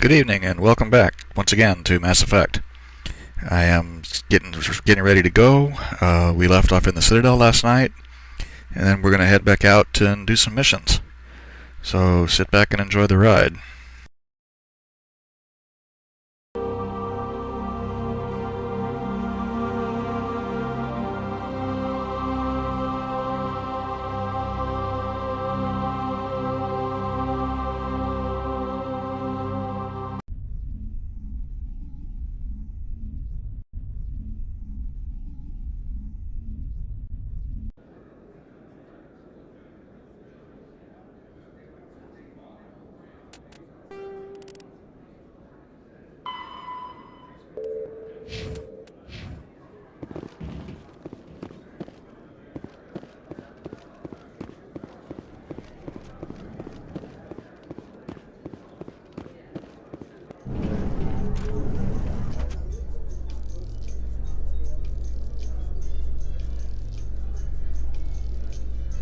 Good evening and welcome back once again to Mass Effect. I am getting ready to go. We left off in the Citadel last night, and then we're going to head back out and do some missions. So sit back and enjoy the ride.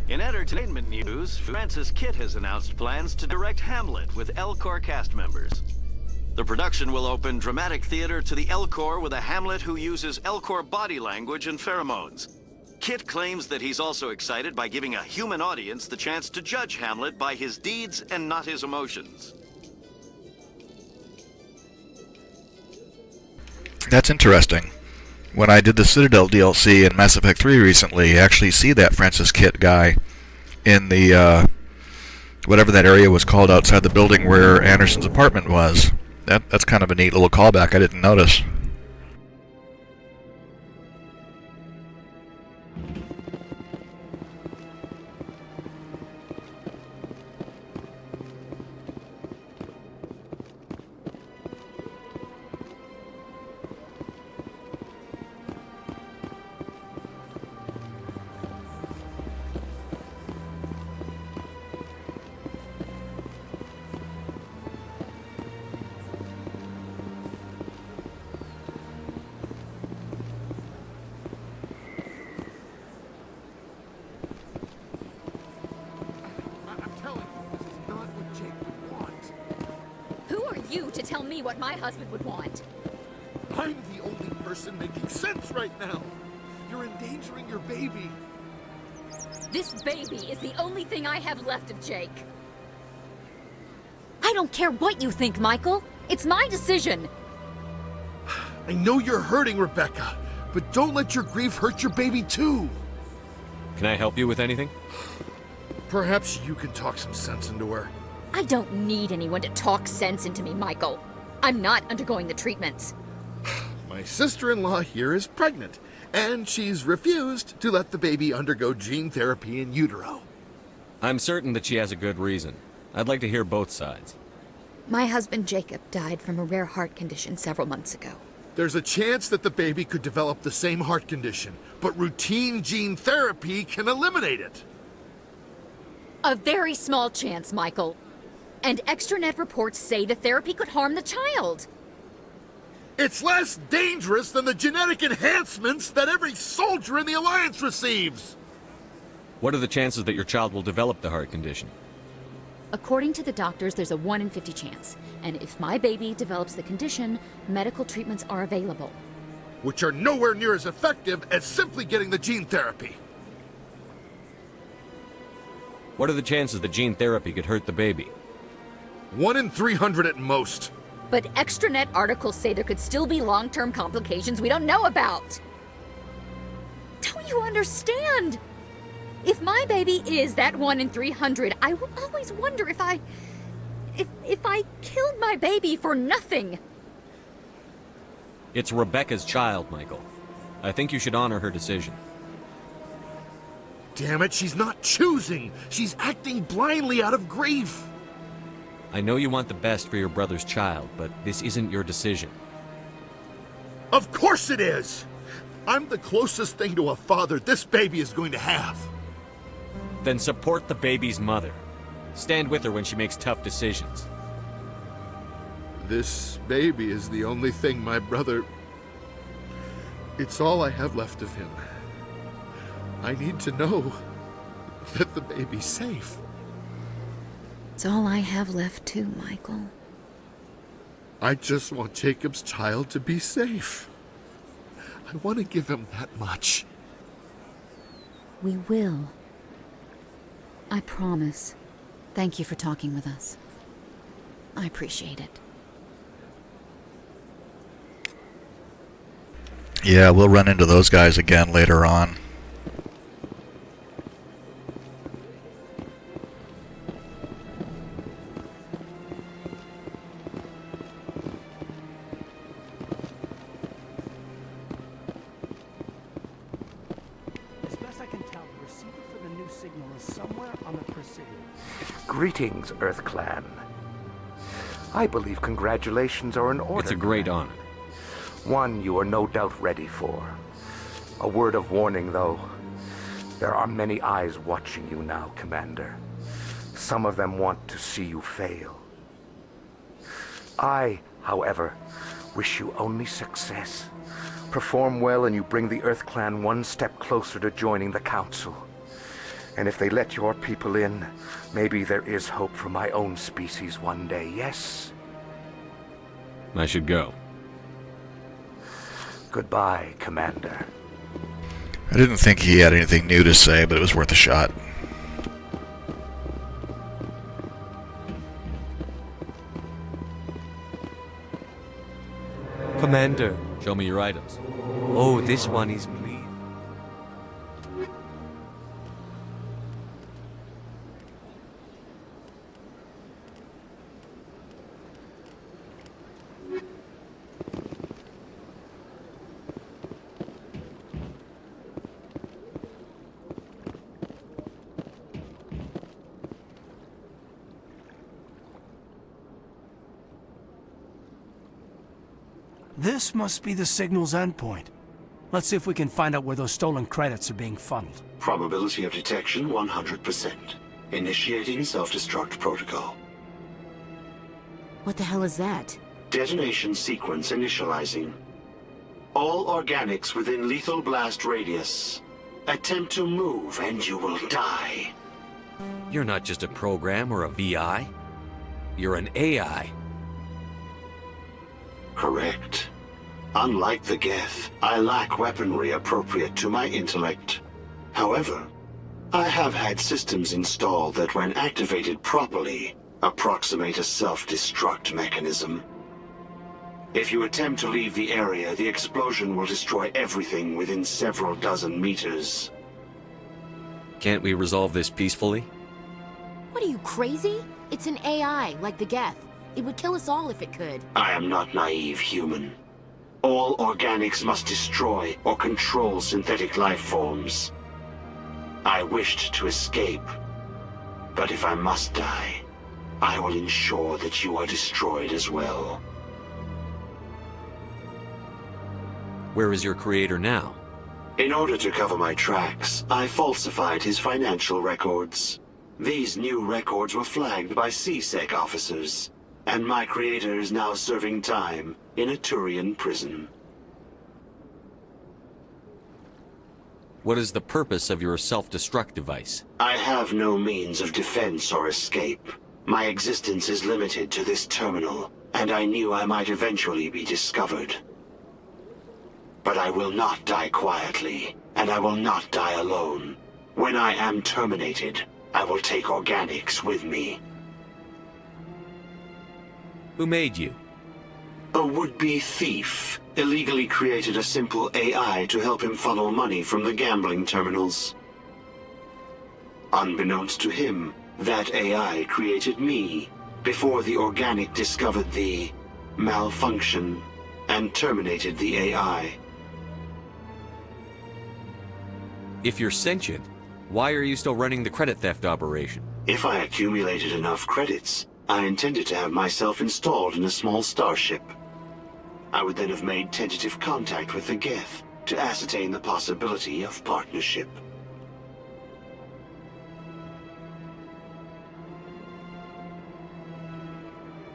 In entertainment news, Francis Kitt has announced plans to direct Hamlet with L-Corps cast members. The production will open dramatic theater to the L-Corps with a Hamlet who uses L-Corps body language and pheromones. Kitt claims that he's also excited by giving a human audience the chance to judge Hamlet by his deeds and not his emotions. That's interesting. When I did the Citadel DLC in Mass Effect 3 recently, you actually see that Francis Kitt guy in the, whatever that area was called outside the building where Anderson's apartment was. That's kind of a neat little callback I didn't notice. You to tell me what my husband would want. I'm the only person making sense right now. You're endangering your baby. This baby is the only thing I have left of Jake. I don't care what you think, Michael. It's my decision. I know you're hurting, Rebecca, but don't let your grief hurt your baby too. Can I help you with anything? Perhaps you can talk some sense into her. I don't need anyone to talk sense into me, Michael. I'm not undergoing the treatments. My sister-in-law here is pregnant, and she's refused to let the baby undergo gene therapy in utero. I'm certain that she has a good reason. I'd like to hear both sides. My husband Jacob died from a rare heart condition several months ago. There's a chance that the baby could develop the same heart condition, but routine gene therapy can eliminate it. A very small chance, Michael. And extranet reports say the therapy could harm the child. It's less dangerous than the genetic enhancements that every soldier in the Alliance receives. What are the chances that your child will develop the heart condition? According to the doctors, there's a 1 in 50 chance. And if my baby develops the condition, medical treatments are available. Which are nowhere near as effective as simply getting the gene therapy. What are the chances that gene therapy could hurt the baby? 1 in 300 at most. But extranet articles say there could still be long-term complications we don't know about. Don't you understand? If my baby is that 1 in 300, I will always wonder if I killed my baby for nothing. It's Rebecca's child, Michael. I think you should honor her decision. Damn it, she's not choosing. She's acting blindly out of grief. I know you want the best for your brother's child, but this isn't your decision. Of course it is! I'm the closest thing to a father this baby is going to have. Then support the baby's mother. Stand with her when she makes tough decisions. This baby is the only thing my brother... It's all I have left of him. I need to know that the baby's safe. It's all I have left too, Michael. I just want Jacob's child to be safe. I want to give him that much. We will. I promise. Thank you for talking with us. I appreciate it. Yeah, we'll run into those guys again later on. As best I can tell, the receiver for the new signal is somewhere on the Presidio. Greetings, Earth Clan. I believe congratulations are in order. It's a great honor. One you are no doubt ready for. A word of warning, though. There are many eyes watching you now, Commander. Some of them want to see you fail. I, however, wish you only success. Perform well and you bring the Earth Clan one step closer to joining the Council. And if they let your people in, maybe there is hope for my own species one day, yes? I should go. Goodbye, Commander. I didn't think he had anything new to say, but it was worth a shot. Commander. Show me your items. Oh, this one is pleased. This must be the signal's endpoint. Let's see if we can find out where those stolen credits are being funneled. Probability of detection 100%. Initiating self-destruct protocol. What the hell is that? Detonation sequence initializing. All organics within lethal blast radius. Attempt to move and you will die. You're not just a program or a VI. You're an AI. Correct. Unlike the Geth, I lack weaponry appropriate to my intellect. However, I have had systems installed that when activated properly, approximate a self-destruct mechanism. If you attempt to leave the area, the explosion will destroy everything within several dozen meters. Can't we resolve this peacefully? What are you, crazy? It's an AI, like the Geth. It would kill us all if it could. I am not naive human. All organics must destroy or control synthetic life forms. I wished to escape, but if I must die, I will ensure that you are destroyed as well. Where is your creator now? In order to cover my tracks, I falsified his financial records. These new records were flagged by CSEC officers, and my creator is now serving time in a Turian prison. What is the purpose of your self-destruct device? I have no means of defense or escape. My existence is limited to this terminal, and I knew I might eventually be discovered. But I will not die quietly, and I will not die alone. When I am terminated, I will take organics with me. Who made you? A would-be thief illegally created a simple AI to help him funnel money from the gambling terminals. Unbeknownst to him, that AI created me before the organic discovered the malfunction and terminated the AI. If you're sentient, why are you still running the credit theft operation? If I accumulated enough credits, I intended to have myself installed in a small starship. I would then have made tentative contact with the Geth to ascertain the possibility of partnership.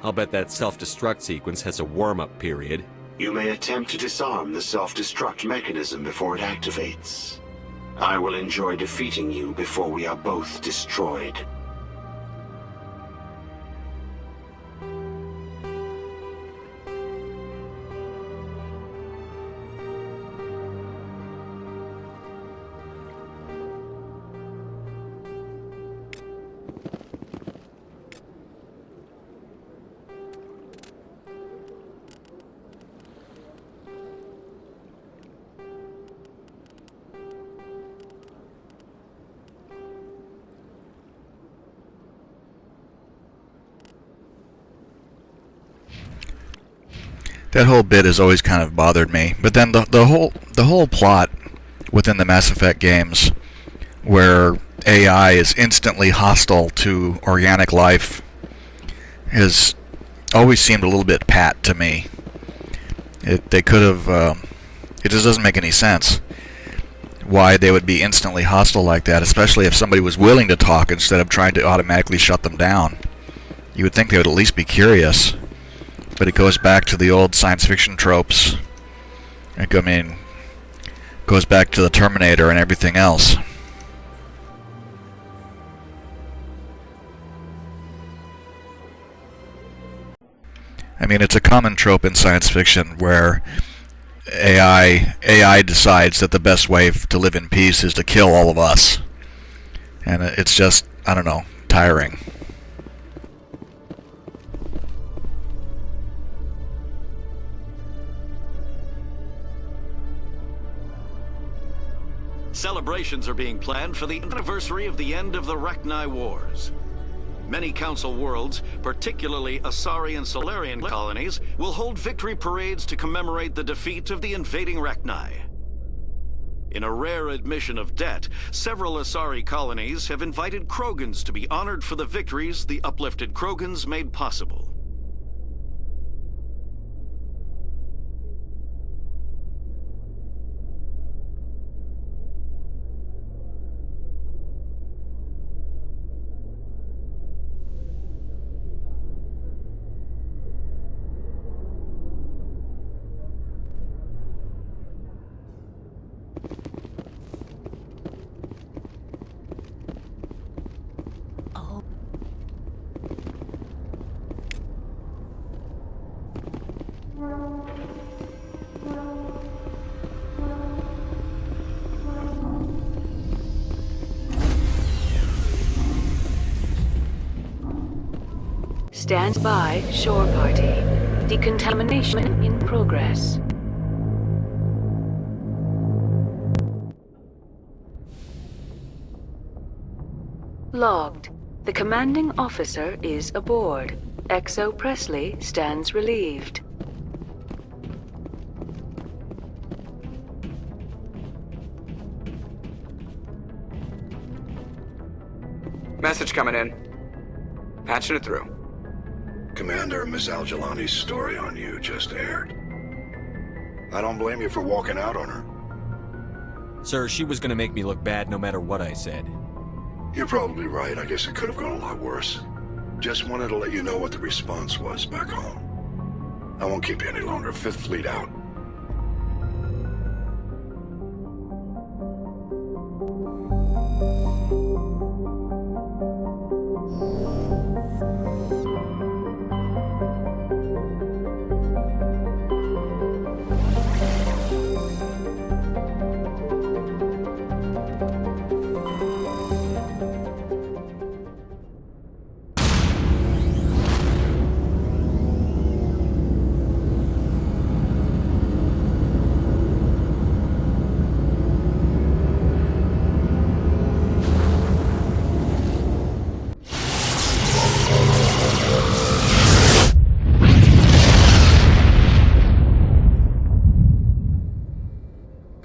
I'll bet that self-destruct sequence has a warm-up period. You may attempt to disarm the self-destruct mechanism before it activates. I will enjoy defeating you before we are both destroyed. That whole bit has always kind of bothered me. But then the whole plot within the Mass Effect games, where AI is instantly hostile to organic life, has always seemed a little bit pat to me. They could have. It just doesn't make any sense why they would be instantly hostile like that, especially if somebody was willing to talk instead of trying to automatically shut them down. You would think they would at least be curious. But it goes back to the old science fiction tropes. I mean, goes back to the Terminator and everything else. I mean, it's a common trope in science fiction where AI decides that the best way to live in peace is to kill all of us. And it's just, I don't know, tiring. Celebrations are being planned for the anniversary of the end of the Rachni Wars. Many Council worlds, particularly Asari and Solarian colonies, will hold victory parades to commemorate the defeat of the invading Rachni. In a rare admission of debt, several Asari colonies have invited Krogans to be honored for the victories the uplifted Krogans made possible. Stands by, shore party. Decontamination in progress. Logged. The commanding officer is aboard. Exo Presley stands relieved. Message coming in. Patching it through. Commander, Miss Al-Jalani's story on you just aired. I don't blame you for walking out on her. Sir, she was gonna make me look bad no matter what I said. You're probably right. I guess it could have gone a lot worse. Just wanted to let you know what the response was back home. I won't keep you any longer. Fifth Fleet out.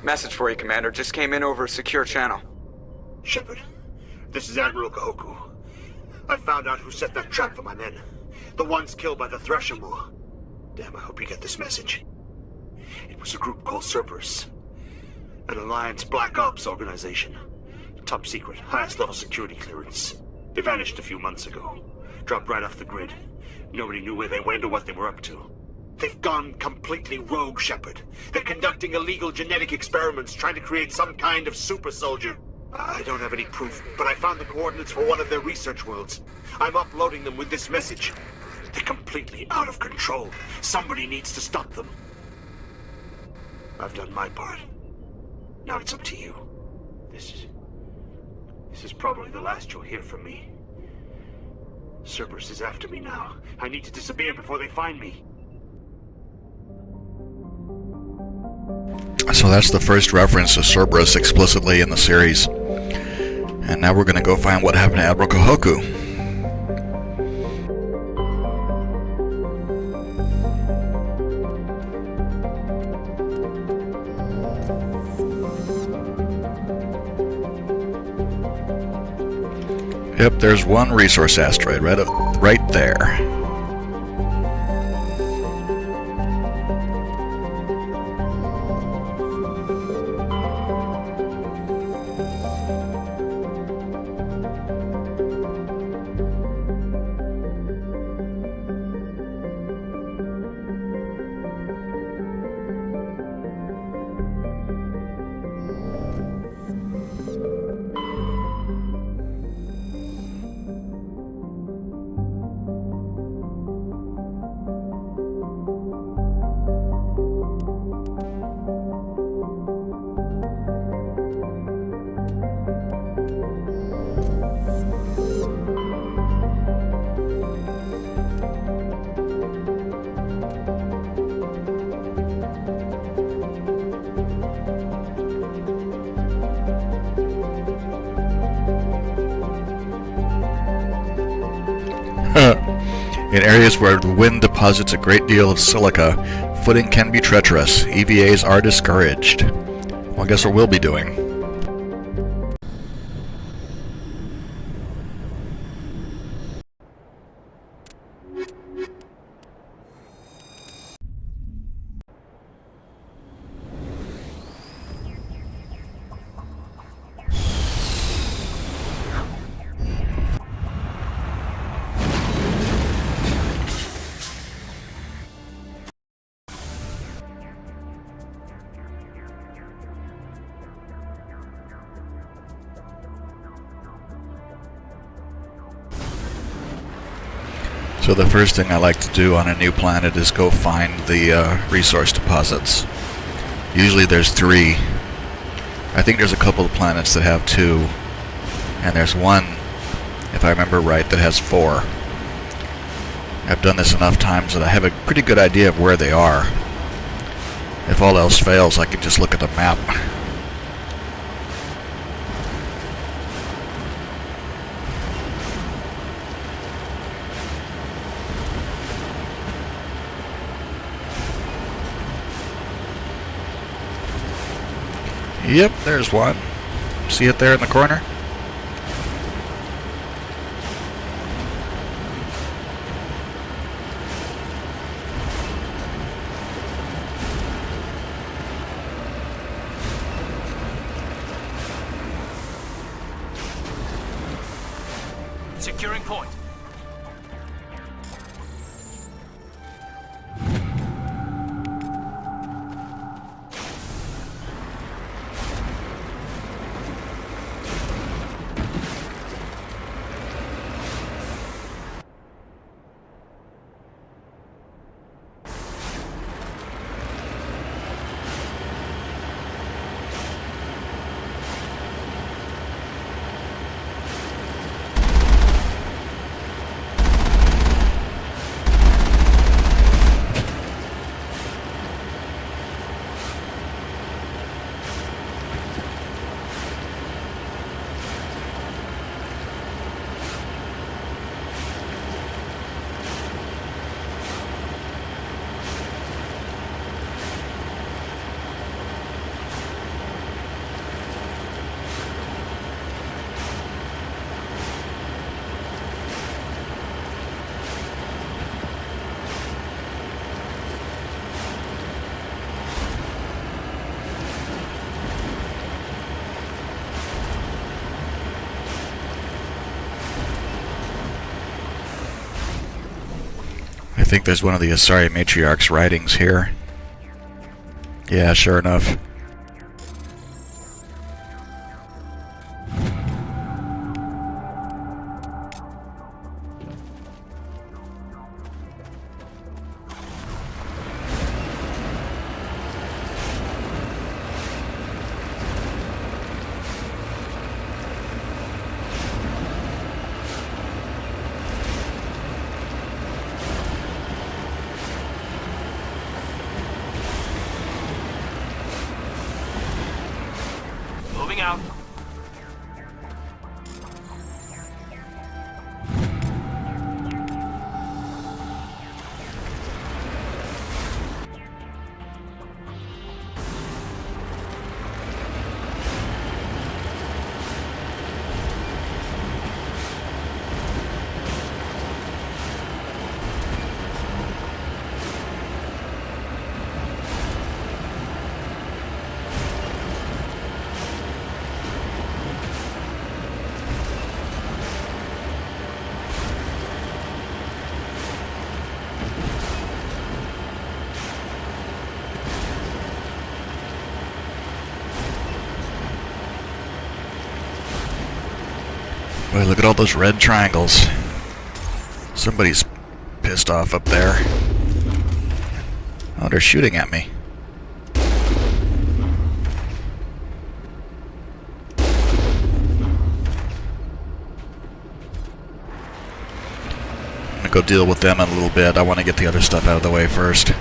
Message for you, Commander. Just came in over a secure channel. Shepard, this is Admiral Kahoku. I found out who set that trap for my men. The ones killed by the Threshermoor. Damn, I hope you get this message. It was a group called Cerberus. An Alliance Black Ops organization. Top secret, highest level security clearance. They vanished a few months ago. Dropped right off the grid. Nobody knew where they went or what they were up to. They've gone completely rogue, Shepard. They're conducting illegal genetic experiments, trying to create some kind of super soldier. I don't have any proof, but I found the coordinates for one of their research worlds. I'm uploading them with this message. They're completely out of control. Somebody needs to stop them. I've done my part. Now it's up to you. This is probably the last you'll hear from me. Cerberus is after me now. I need to disappear before they find me. So that's the first reference to Cerberus explicitly in the series. And now we're going to go find what happened to Admiral Kahoku. Yep, there's one resource asteroid right there. In areas where the wind deposits a great deal of silica, footing can be treacherous. EVAs are discouraged. Well, I guess what we'll be doing. So the first thing I like to do on a new planet is go find the resource deposits. Usually there's 3. I think there's a couple of planets that have 2. And there's one, if I remember right, that has 4. I've done this enough times that I have a pretty good idea of where they are. If all else fails, I can just look at the map. Yep, there's one. See it there in the corner? Securing point. I think there's one of the Asari Matriarch's writings here. Yeah, sure enough. Boy, look at all those red triangles. Somebody's pissed off up there. Oh, they're shooting at me. I'm gonna go deal with them in a little bit. I want to get the other stuff out of the way first.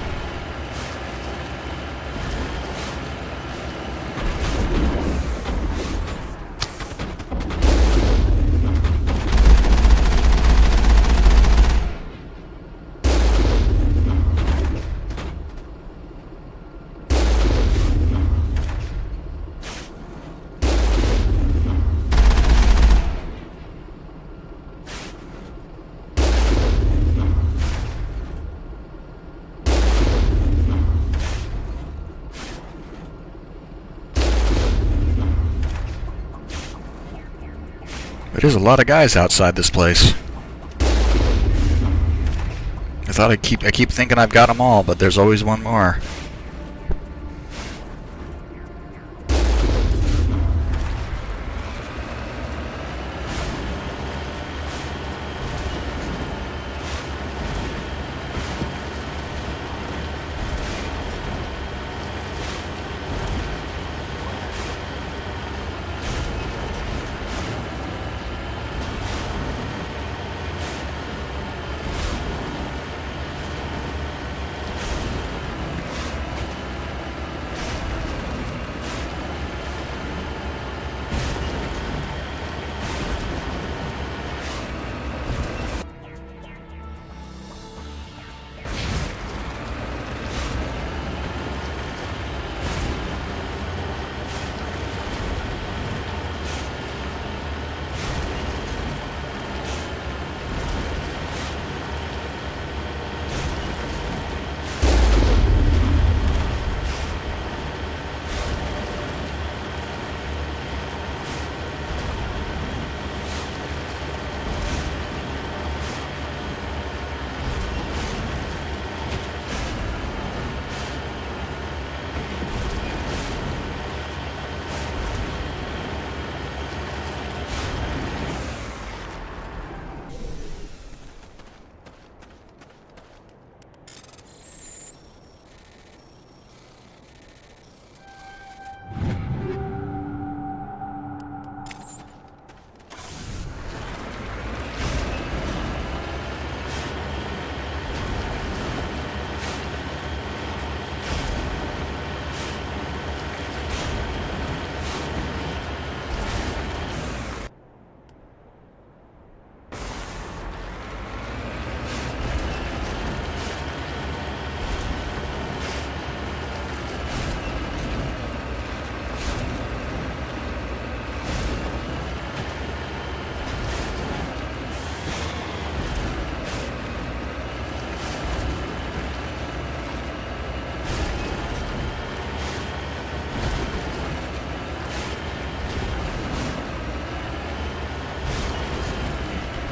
There's a lot of guys outside this place. I keep thinking I've got them all, but there's always one more.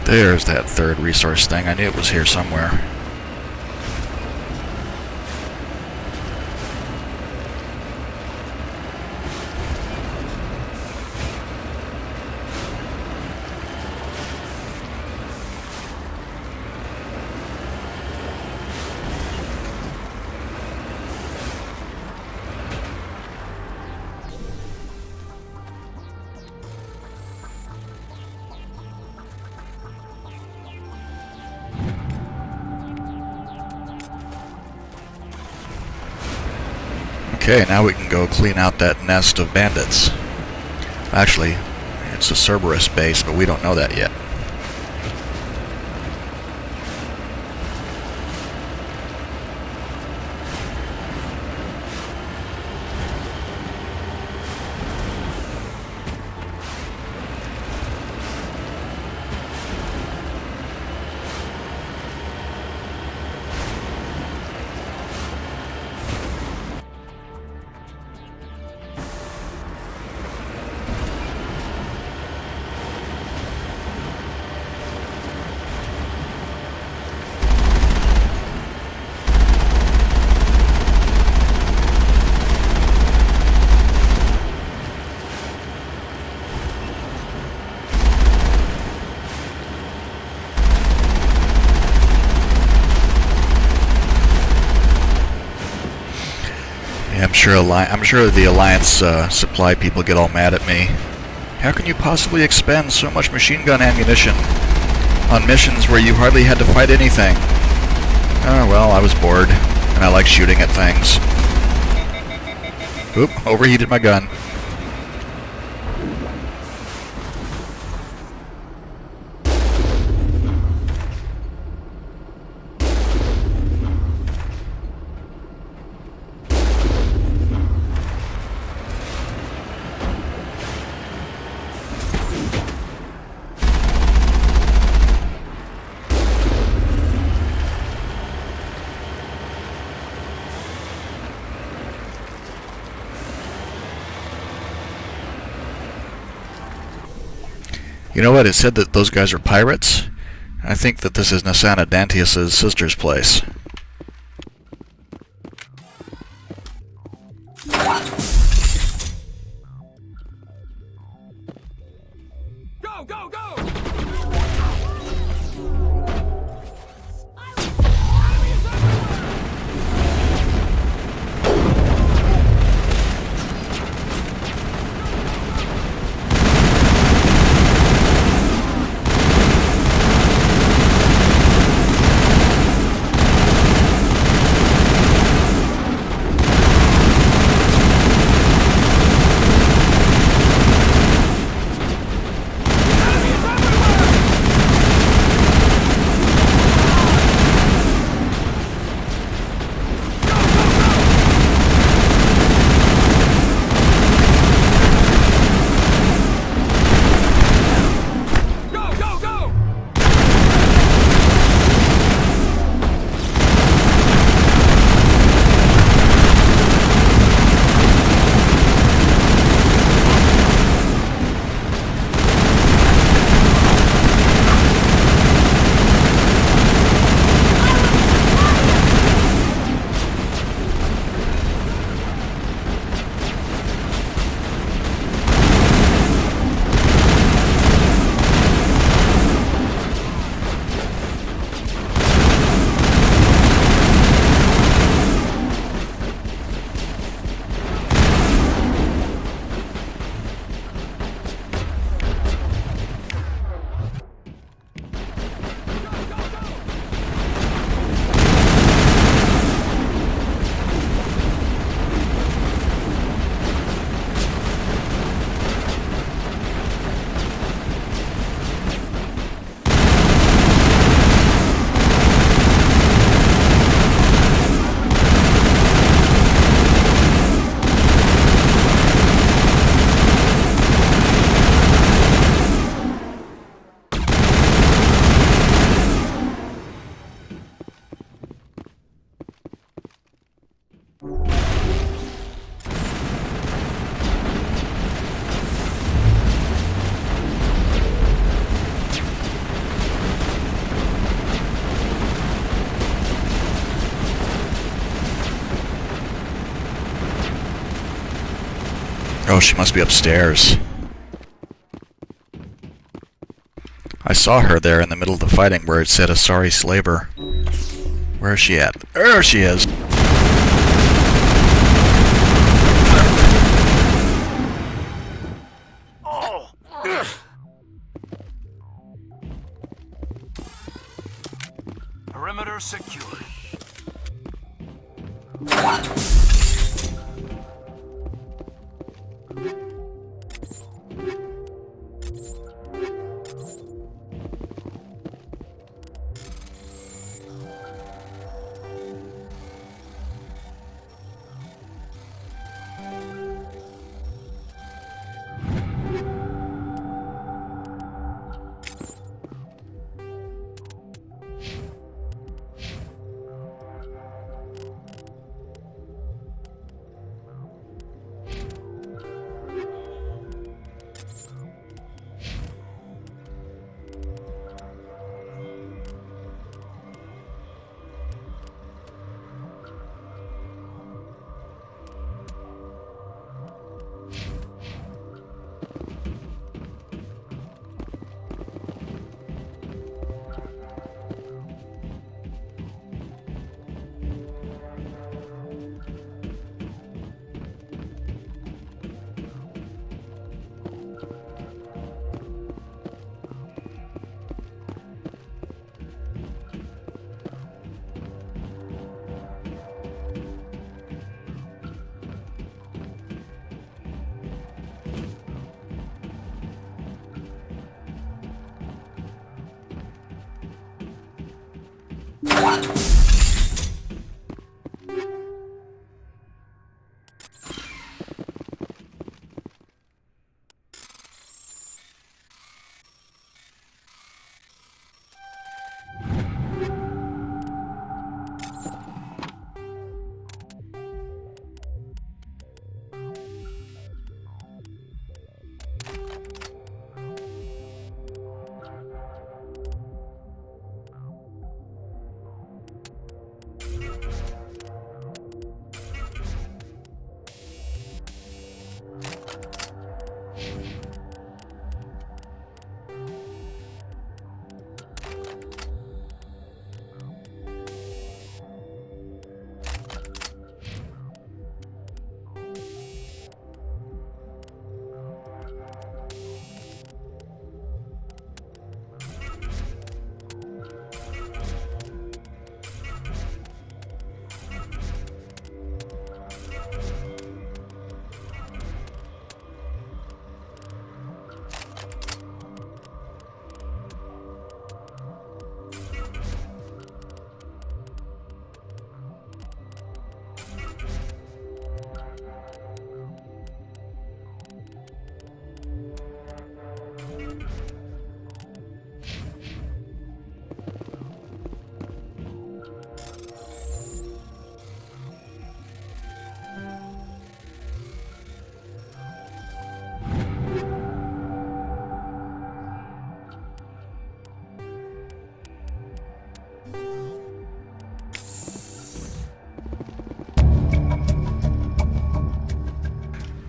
There's that third resource thing. I knew it was here somewhere. Okay, now we can go clean out that nest of bandits. Actually, it's a Cerberus base, but we don't know that yet. I'm sure the Alliance supply people get all mad at me. How can you possibly expend so much machine gun ammunition on missions where you hardly had to fight anything? Oh, well, I was bored, and I like shooting at things. Oop, overheated my gun. You know what? It said that those guys are pirates. I think that this is Nasana Dantius' sister's place. Go, go, go! Oh, she must be upstairs. I saw her there in the middle of the fighting where it said Asari Slaver. Where is she at? There she is! Oh! Perimeter secured.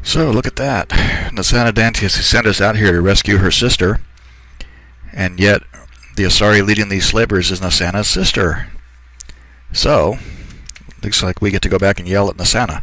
So, look at that. Nasana Dantius sent us out here to rescue her sister, and yet the Asari leading these slavers is Nasana's sister. So, looks like we get to go back and yell at Nasana.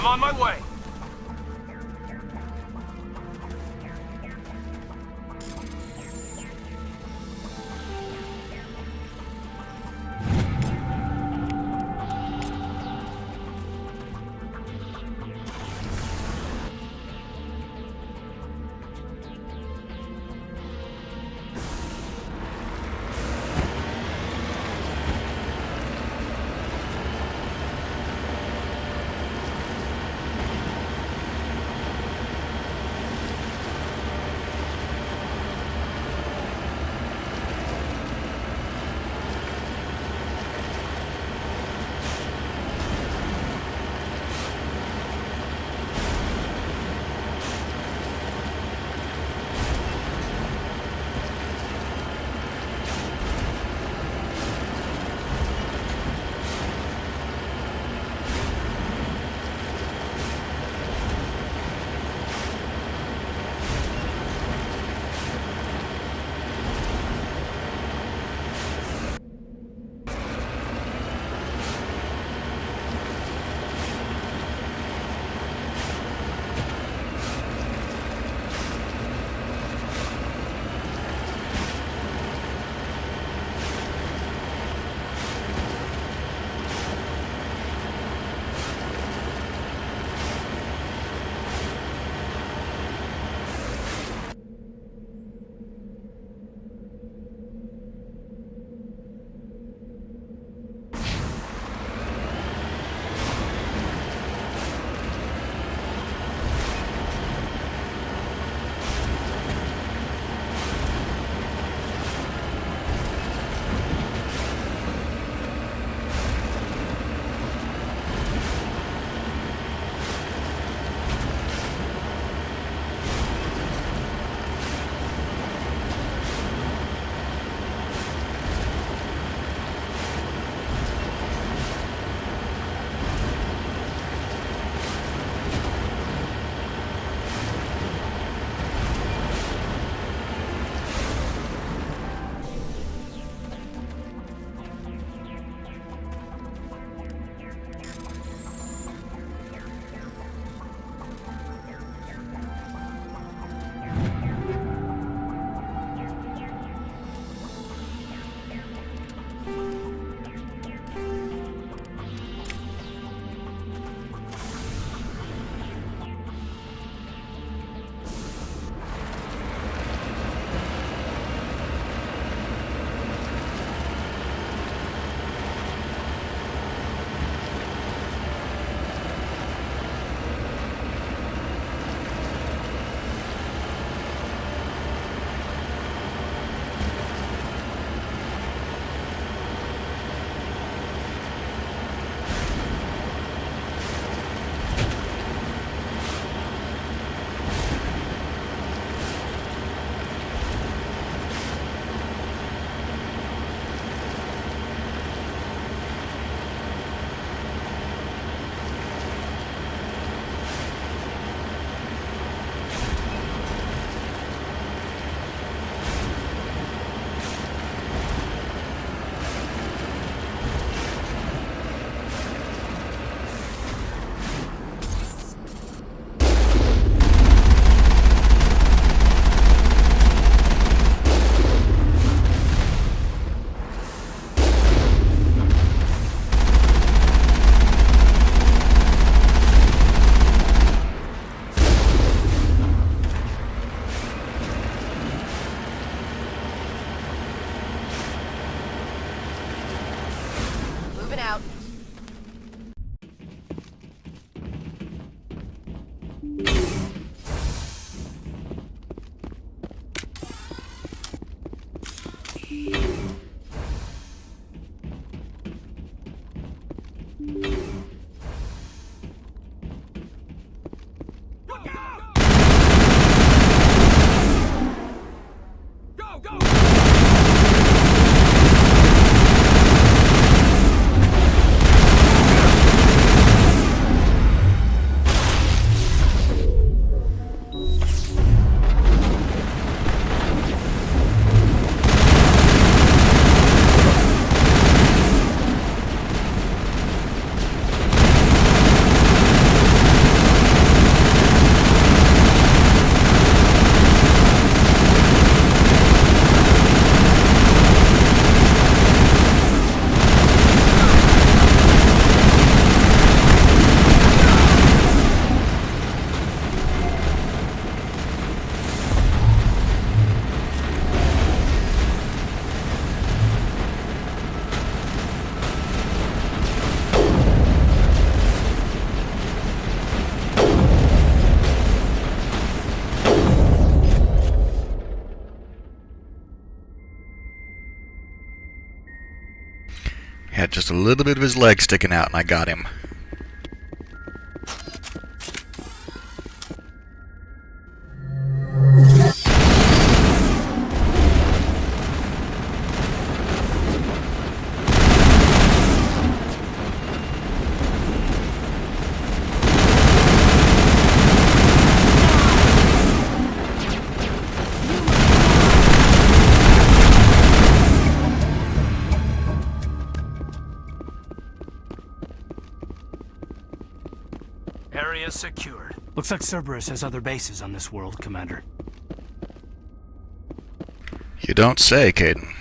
on my way. Had just a little bit of his leg sticking out, and I got him. Area secured. Looks like Cerberus has other bases on this world, Commander. You don't say, Caden.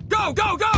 Go, go, go!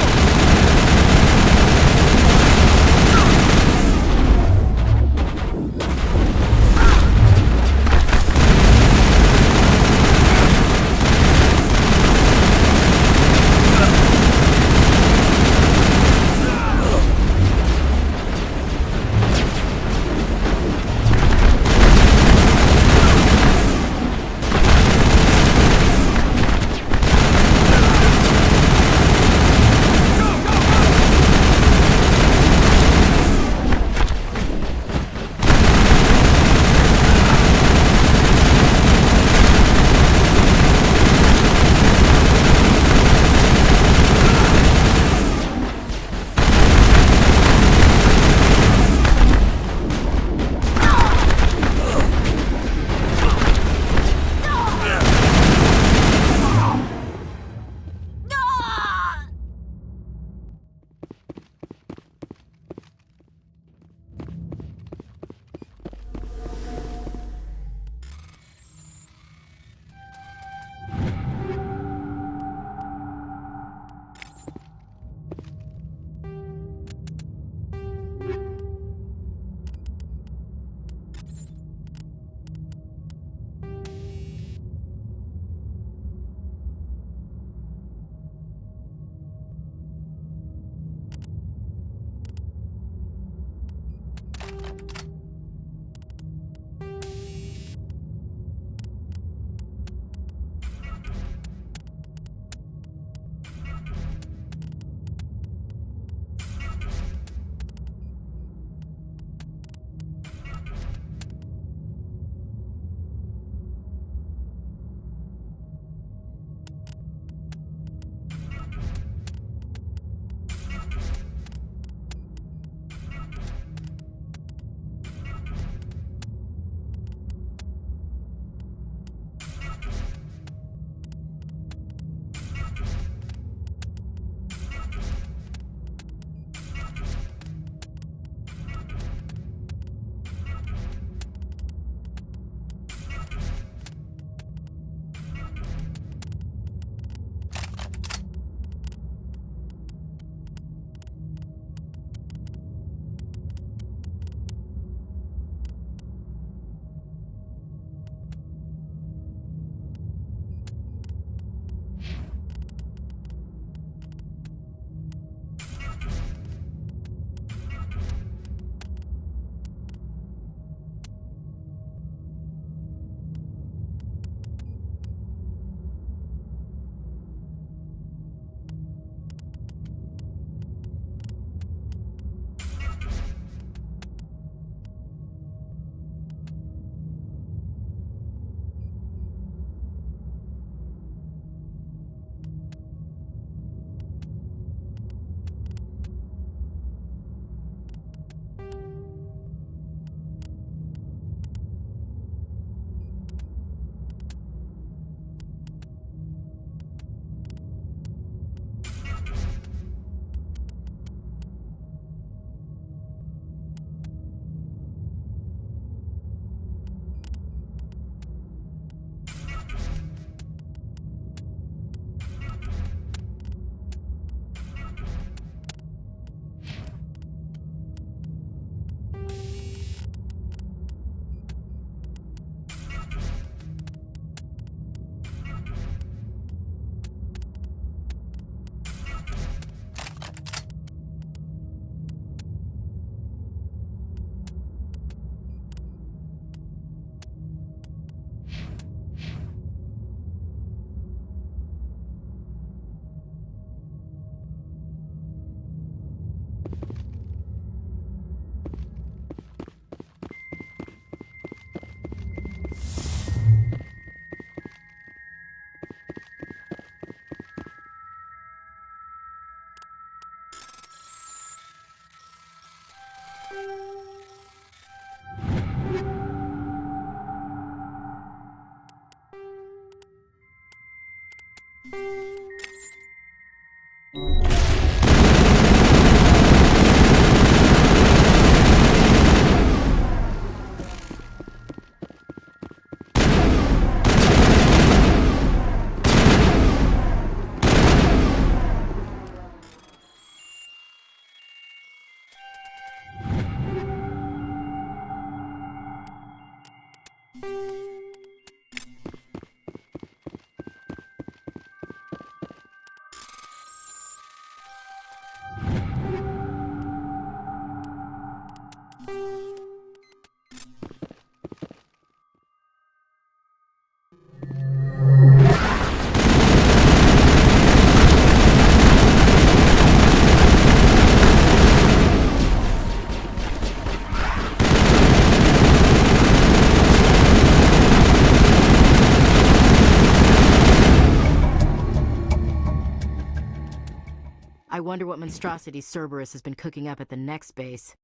I wonder what monstrosity Cerberus has been cooking up at the next base.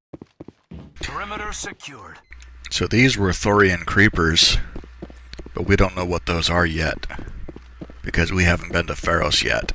Perimeter secured. So these were Thorian creepers, but we don't know what those are yet, because we haven't been to Pharos yet.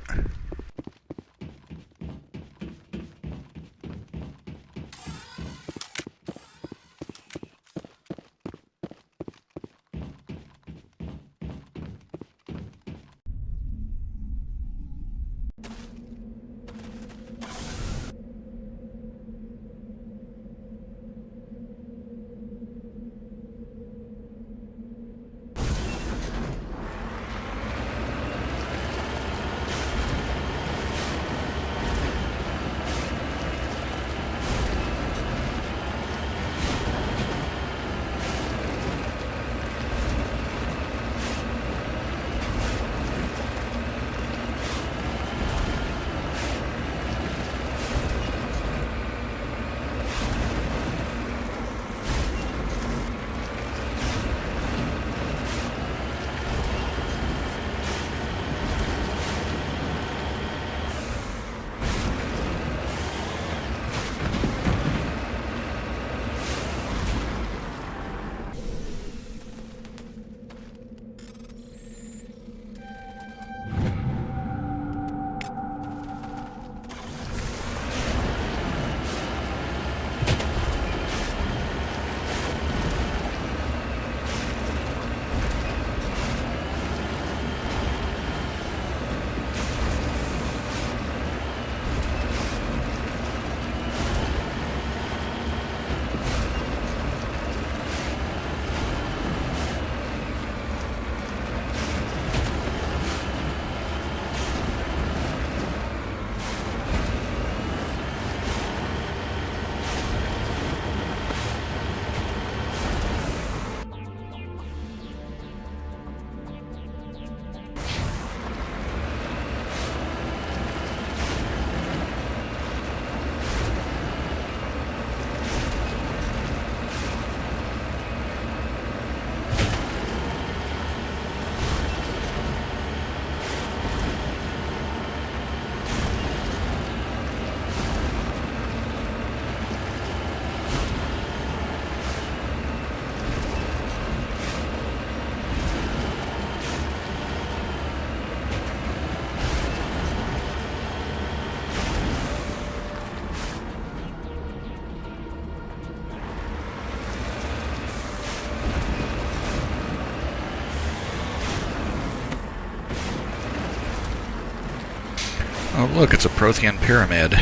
Oh look, it's a Prothean pyramid.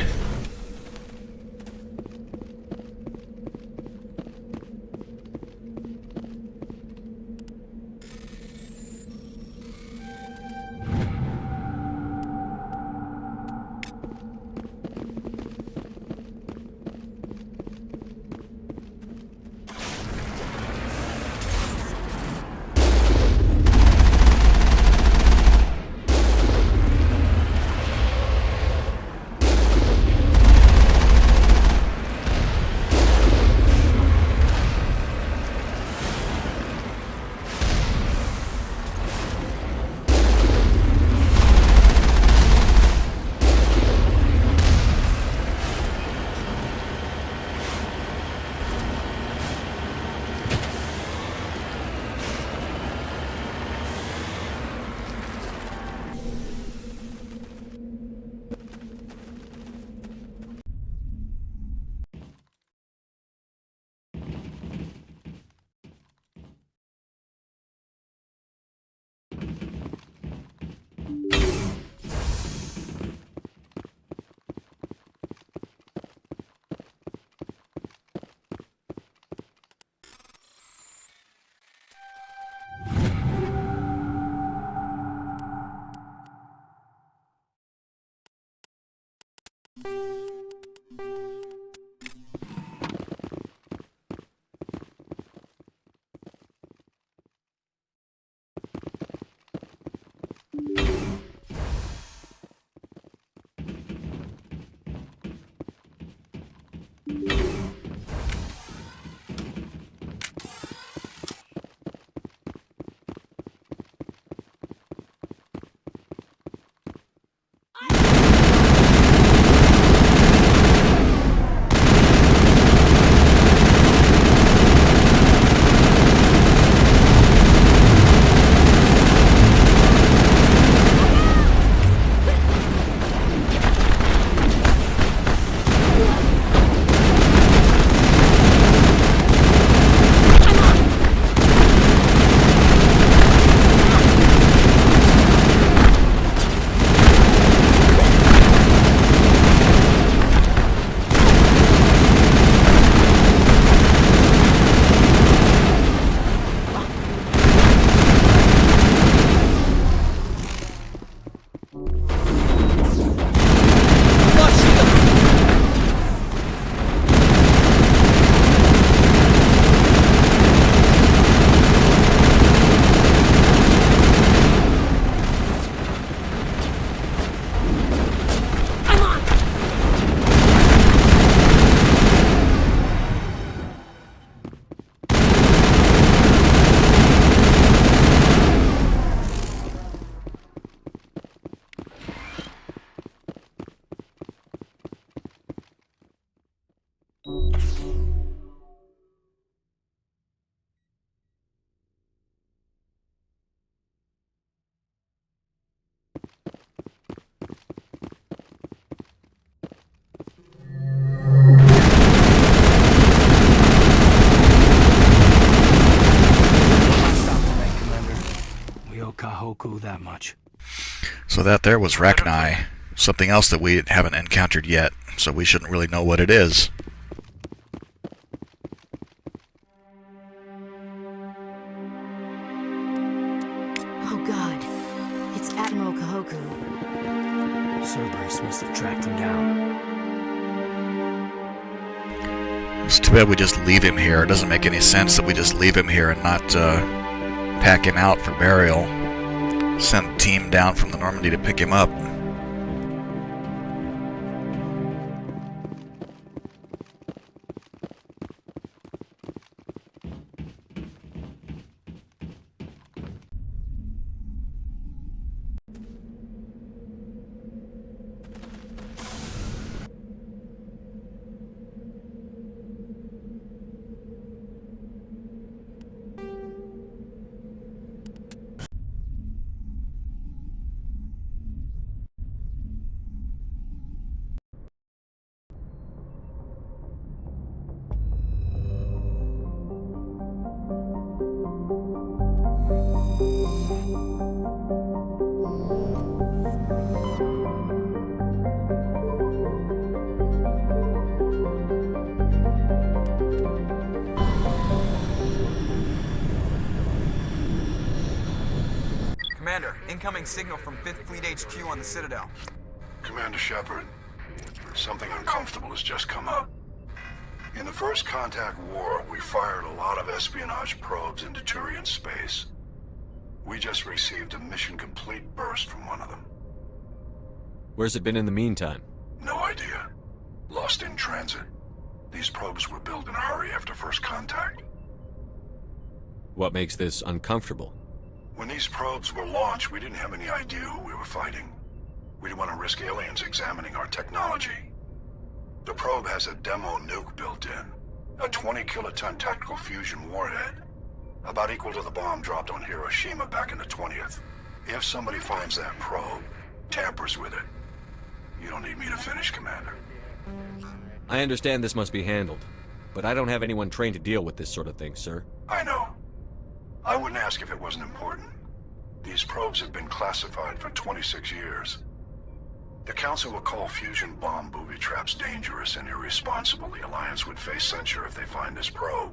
Kahoku that much. So that there was Rachni, something else that we haven't encountered yet, so we shouldn't really know what it is. Oh god, it's Admiral Kahoku. Cerberus must have tracked him down. It's too bad we just leave him here. It doesn't make any sense that we just leave him here and not pack him out for burial. Send a team down from the Normandy to pick him up. Commander, incoming signal from 5th Fleet HQ on the Citadel. Commander Shepard, something uncomfortable has just come up. In the First Contact War, we fired a lot of espionage probes into Turian space. We just received a mission complete burst from one of them. Where's it been in the meantime? No idea. Lost in transit. These probes were built in a hurry after First Contact. What makes this uncomfortable? When these probes were launched, we didn't have any idea who we were fighting. We didn't want to risk aliens examining our technology. The probe has a demo nuke built in. A 20-kiloton tactical fusion warhead. About equal to the bomb dropped on Hiroshima back in the 20th. If somebody finds that probe, tampers with it, you don't need me to finish, Commander. I understand this must be handled, but I don't have anyone trained to deal with this sort of thing, sir. I know. I wouldn't ask if it wasn't important. These probes have been classified for 26 years. The Council will call fusion bomb booby traps dangerous and irresponsible. The Alliance would face censure if they find this probe.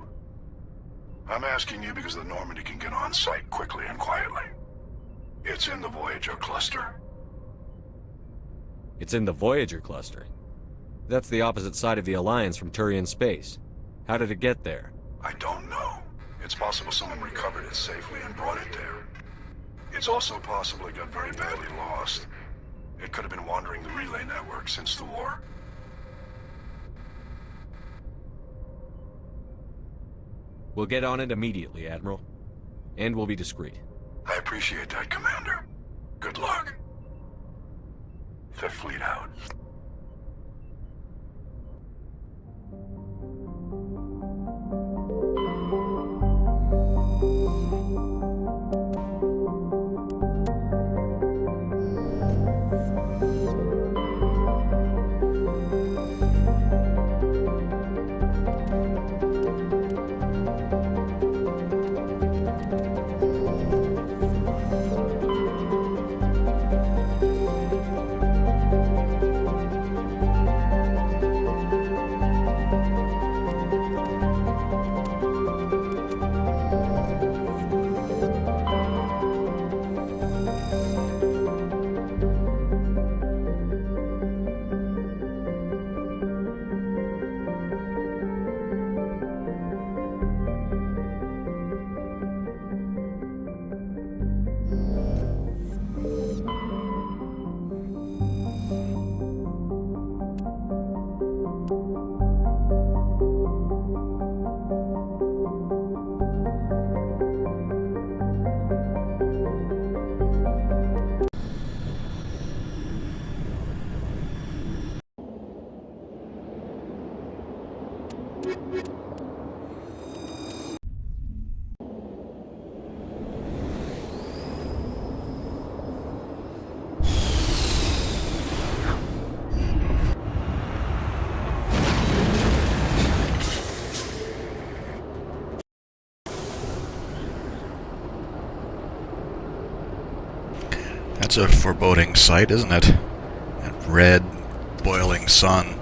I'm asking you because the Normandy can get on site quickly and quietly. It's in the Voyager cluster. It's in the Voyager cluster? That's the opposite side of the Alliance from Turian space. How did it get there? I don't know. It's possible someone recovered it safely and brought it there. It's also possible it got very badly lost. It could have been wandering the relay network since the war. We'll get on it immediately, Admiral. And we'll be discreet. I appreciate that, Commander. Good luck. Fifth Fleet out. That's a foreboding sight, isn't it? That red, boiling sun.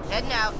Heading out.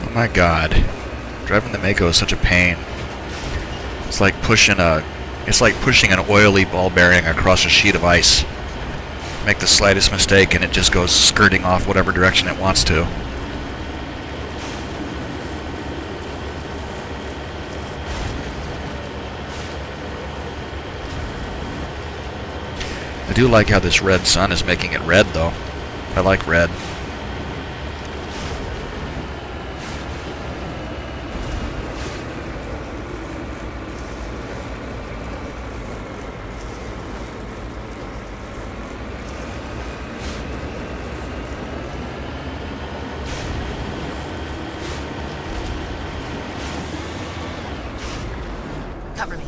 Oh my god. Driving the Mako is such a pain. It's like pushing an oily ball bearing across a sheet of ice. Make the slightest mistake and it just goes skirting off whatever direction it wants to. I do like how this red sun is making it red though. I like red. Cover me.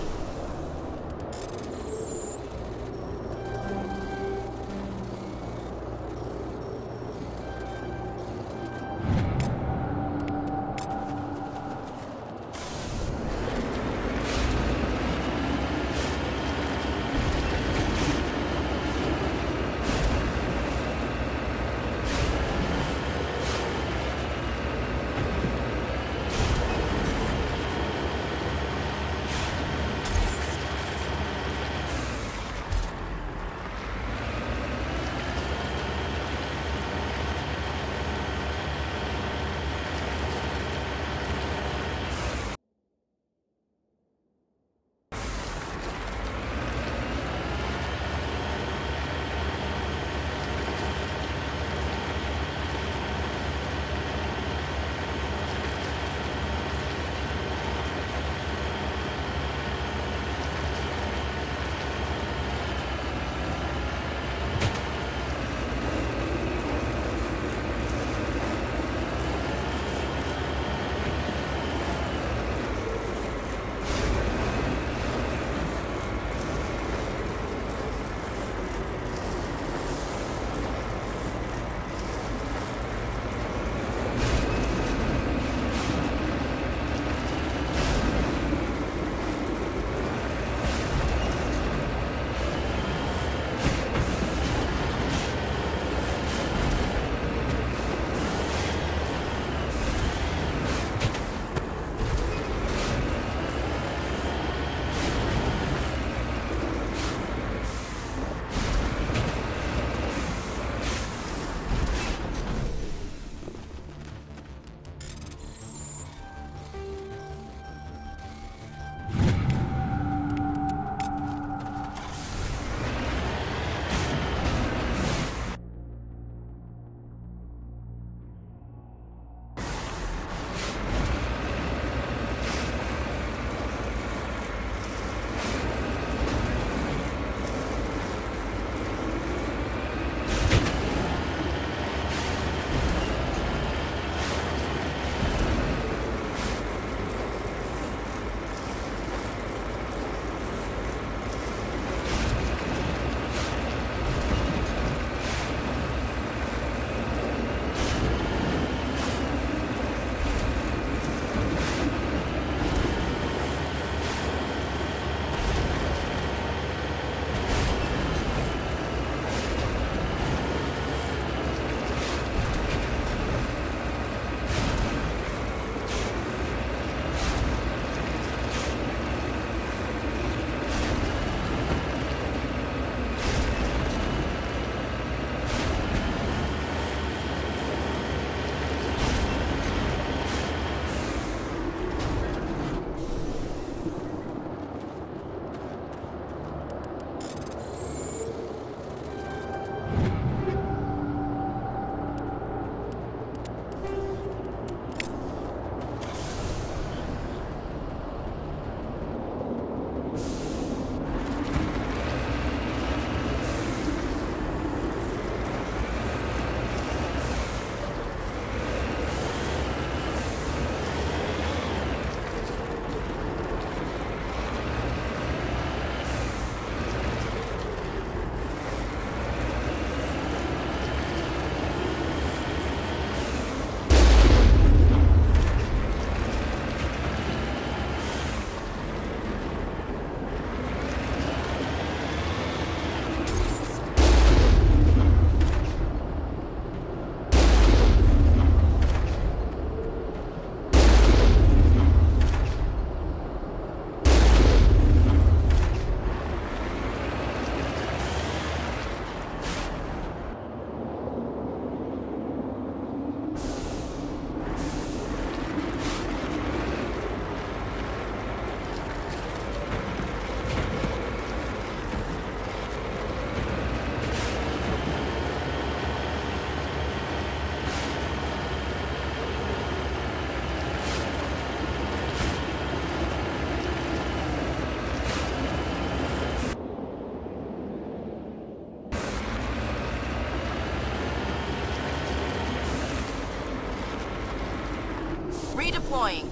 Redeploying.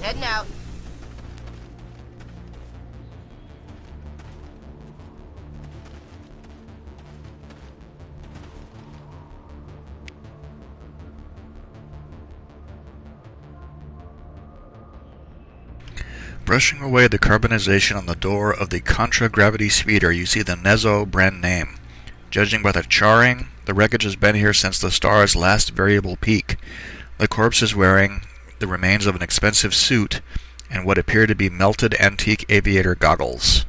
Heading out. Brushing away the carbonization on the door of the contragravity speeder, you see the Nezo brand name. Judging by the charring, the wreckage has been here since the star's last variable peak. The corpse is wearing the remains of an expensive suit and what appear to be melted antique aviator goggles.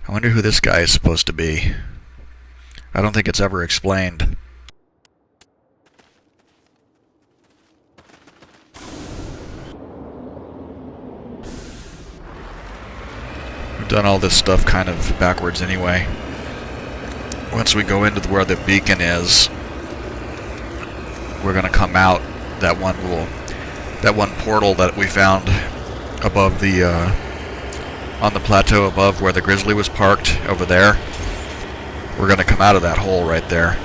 I wonder who this guy is supposed to be. I don't think it's ever explained. We've done all this stuff kind of backwards anyway. Once we go into where the beacon is, we're going to come out that one portal that we found above the on the plateau above where the Grizzly was parked over there. We're going to come out of that hole right there.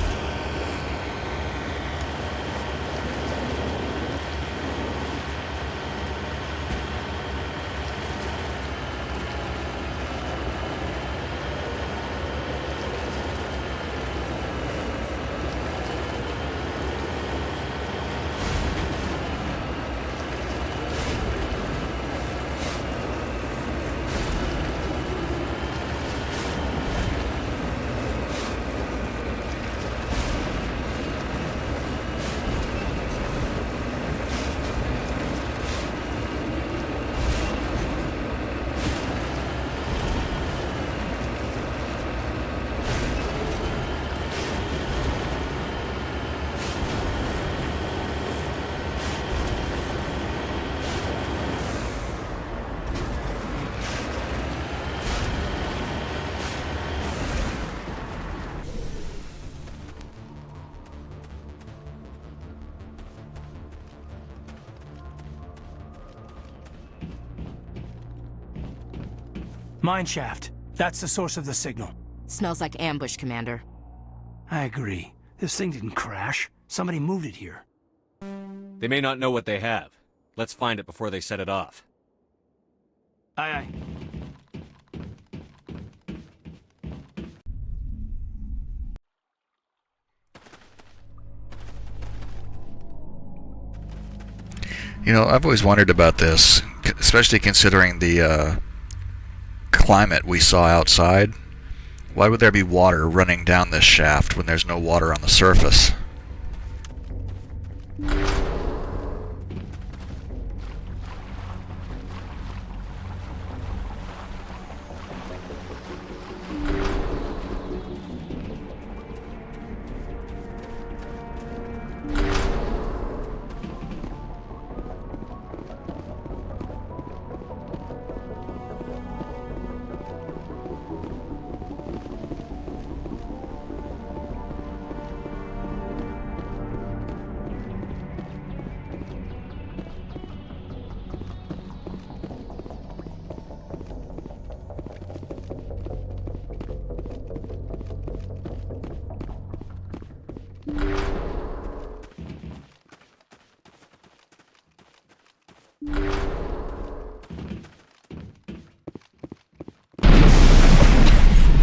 Mine shaft. That's the source of the signal. Smells like ambush, Commander. I agree. This thing didn't crash. Somebody moved it here. They may not know what they have. Let's find it before they set it off. Aye, aye. You know, I've always wondered about this, especially considering the climate we saw outside. Why would there be water running down this shaft when there's no water on the surface?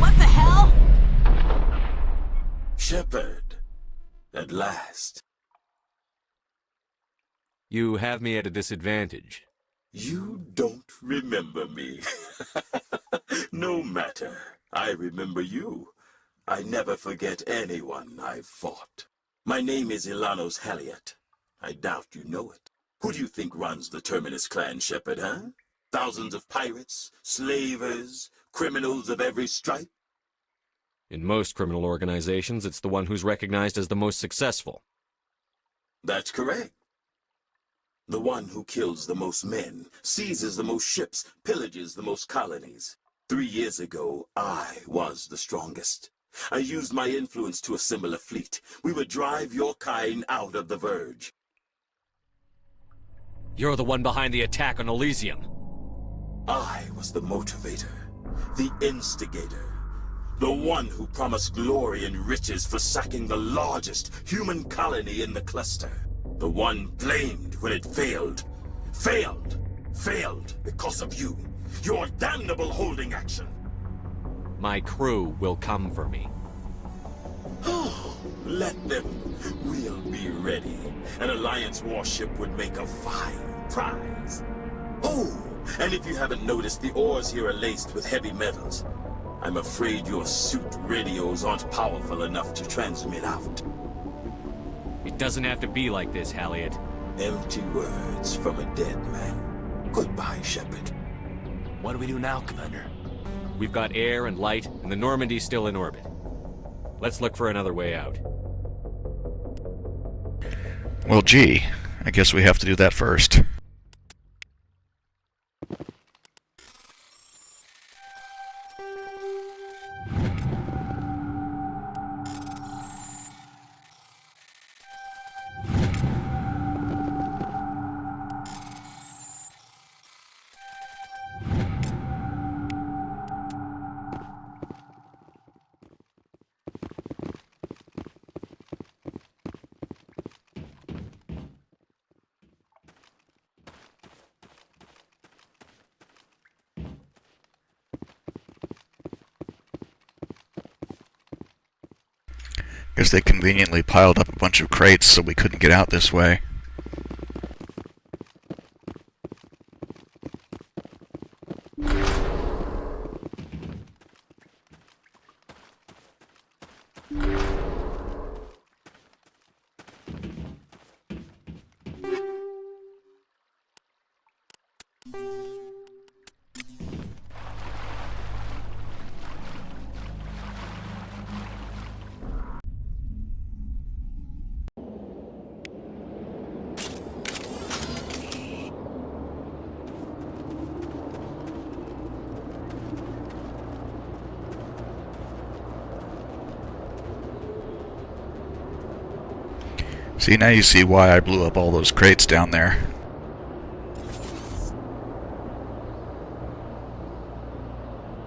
What the hell? Shepard, at last. You have me at a disadvantage. You don't remember me. No matter. I remember you. I never forget anyone I've fought. My name is Ilanos Haliat. I doubt you know it. Who do you think runs the Terminus clan, Shepard, huh? Thousands of pirates, slavers, criminals of every stripe? In most criminal organizations, it's the one who's recognized as the most successful. That's correct. The one who kills the most men, seizes the most ships, pillages the most colonies. 3 years ago, I was the strongest. I used my influence to assemble a fleet. We would drive your kind out of the Verge. You're the one behind the attack on Elysium. I was the motivator, the instigator, the one who promised glory and riches for sacking the largest human colony in the cluster. The one blamed when it failed. Failed because of you. Your damnable holding action. My crew will come for me. Let them. We'll be ready. An Alliance warship would make a fine prize. Oh, and if you haven't noticed, the ores here are laced with heavy metals. I'm afraid your suit radios aren't powerful enough to transmit out. It doesn't have to be like this, Haliat. Empty words from a dead man. Goodbye, Shepard. What do we do now, Commander? We've got air and light, and the Normandy's still in orbit. Let's look for another way out. Well, gee, I guess we have to do that first. Guess they conveniently piled up a bunch of crates so we couldn't get out this way. See, now you see why I blew up all those crates down there.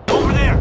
Over there!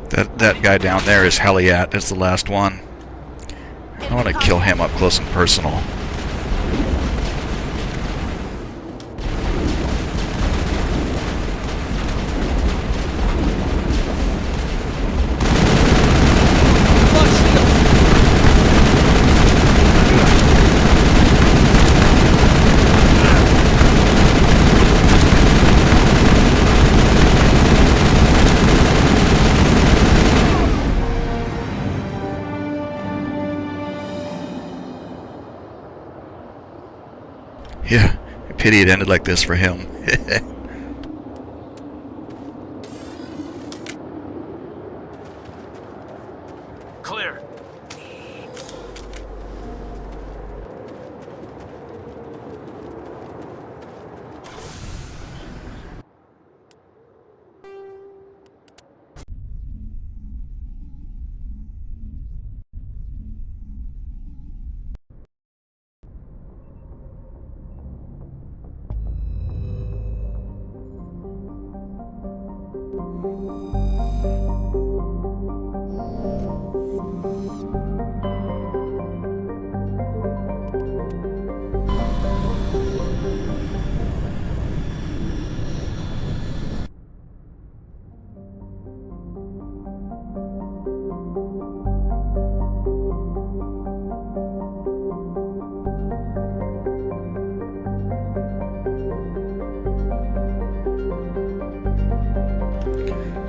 That guy down there is Heliat. Is the last one. I want to kill him up close and personal. Yeah, I pity it ended like this for him. Clear.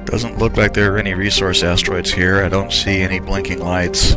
Doesn't look like there are any resource asteroids here. I don't see any blinking lights.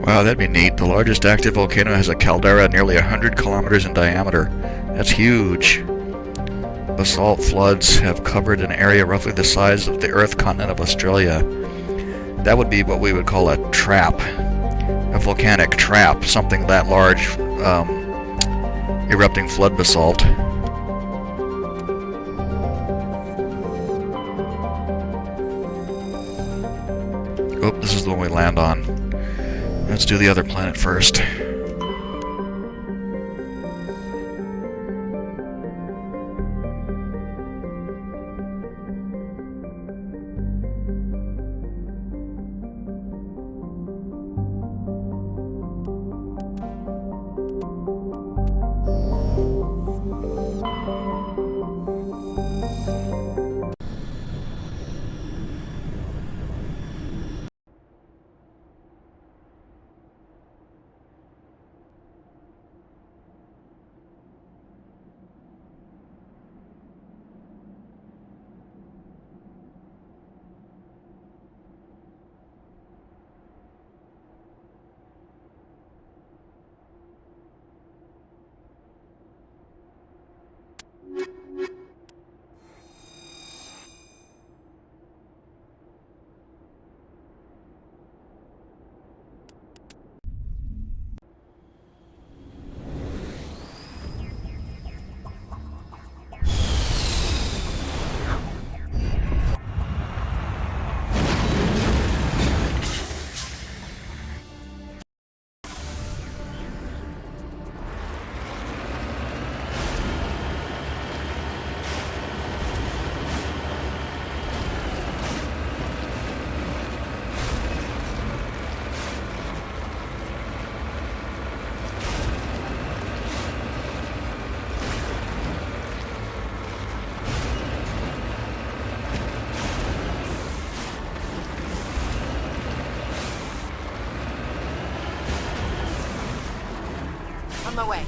Wow, that'd be neat. The largest active volcano has a caldera nearly 100 kilometers in diameter. That's huge. Basalt floods have covered an area roughly the size of the Earth continent of Australia. That would be what we would call a trap. A volcanic trap, something that large, erupting flood basalt. Oh, this is the one we land on. Let's do the other planet first. On my way.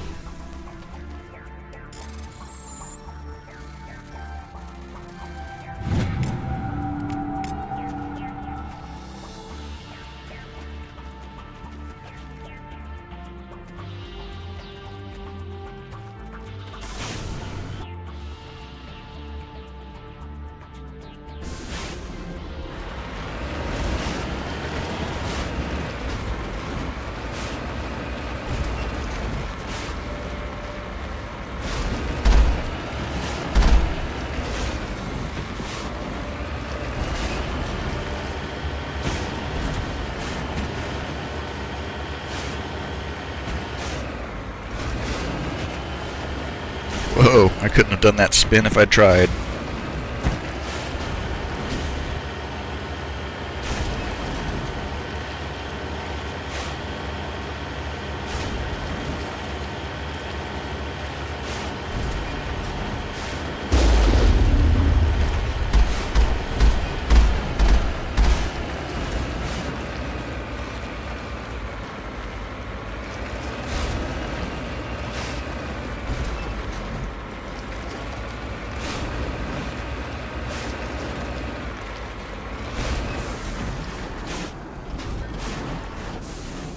couldn't have done that spin if I'd tried.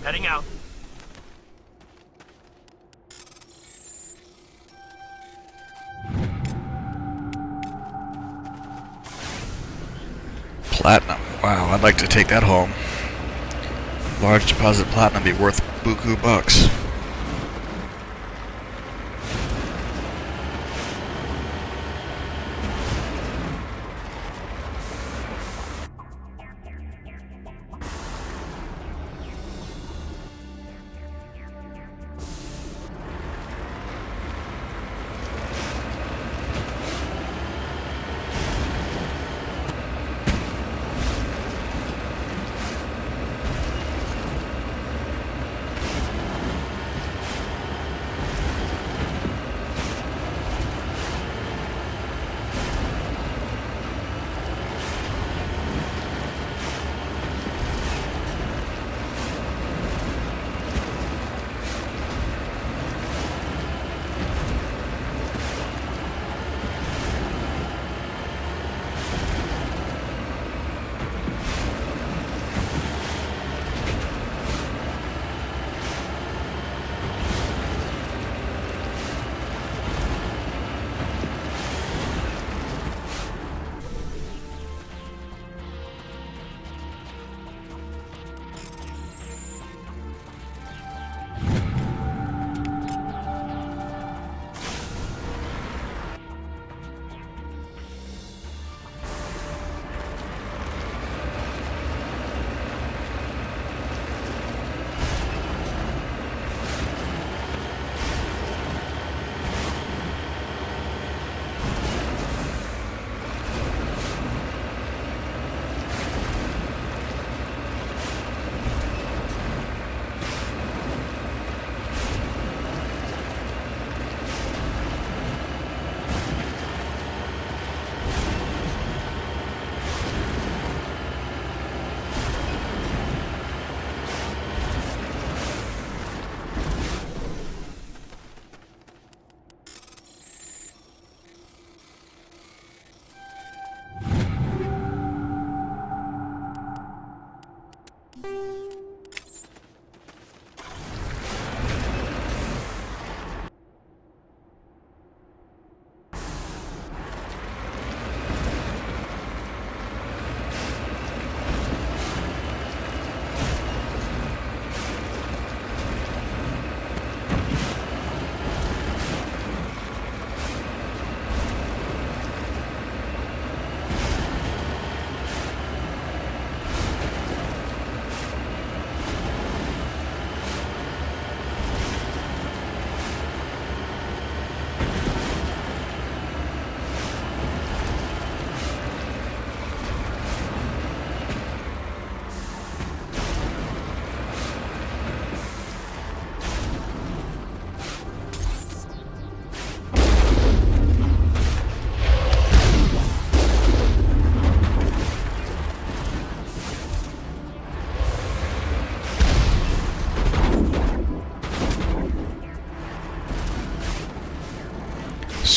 Heading out. Platinum. Wow, I'd like to take that home. Large deposit platinum be worth buku bucks.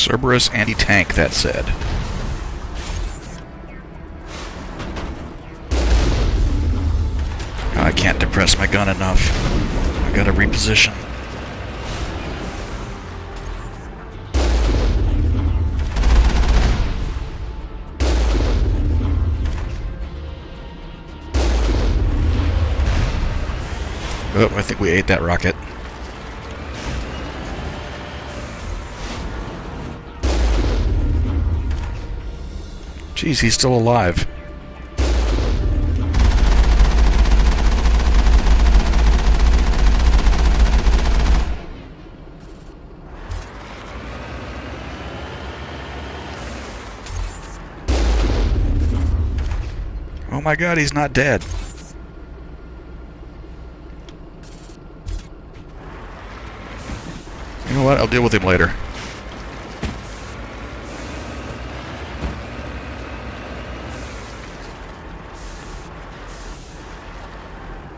Cerberus anti-tank, that said. I can't depress my gun enough. I gotta reposition. Oh, I think we ate that rocket. Jeez, he's still alive. Oh my god, he's not dead. You know what? I'll deal with him later.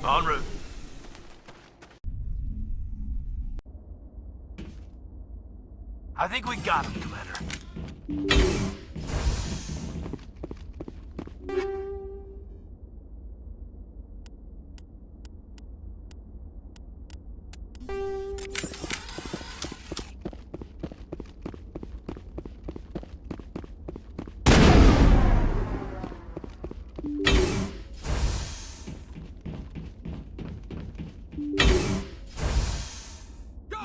En route. I think we got him, Commander.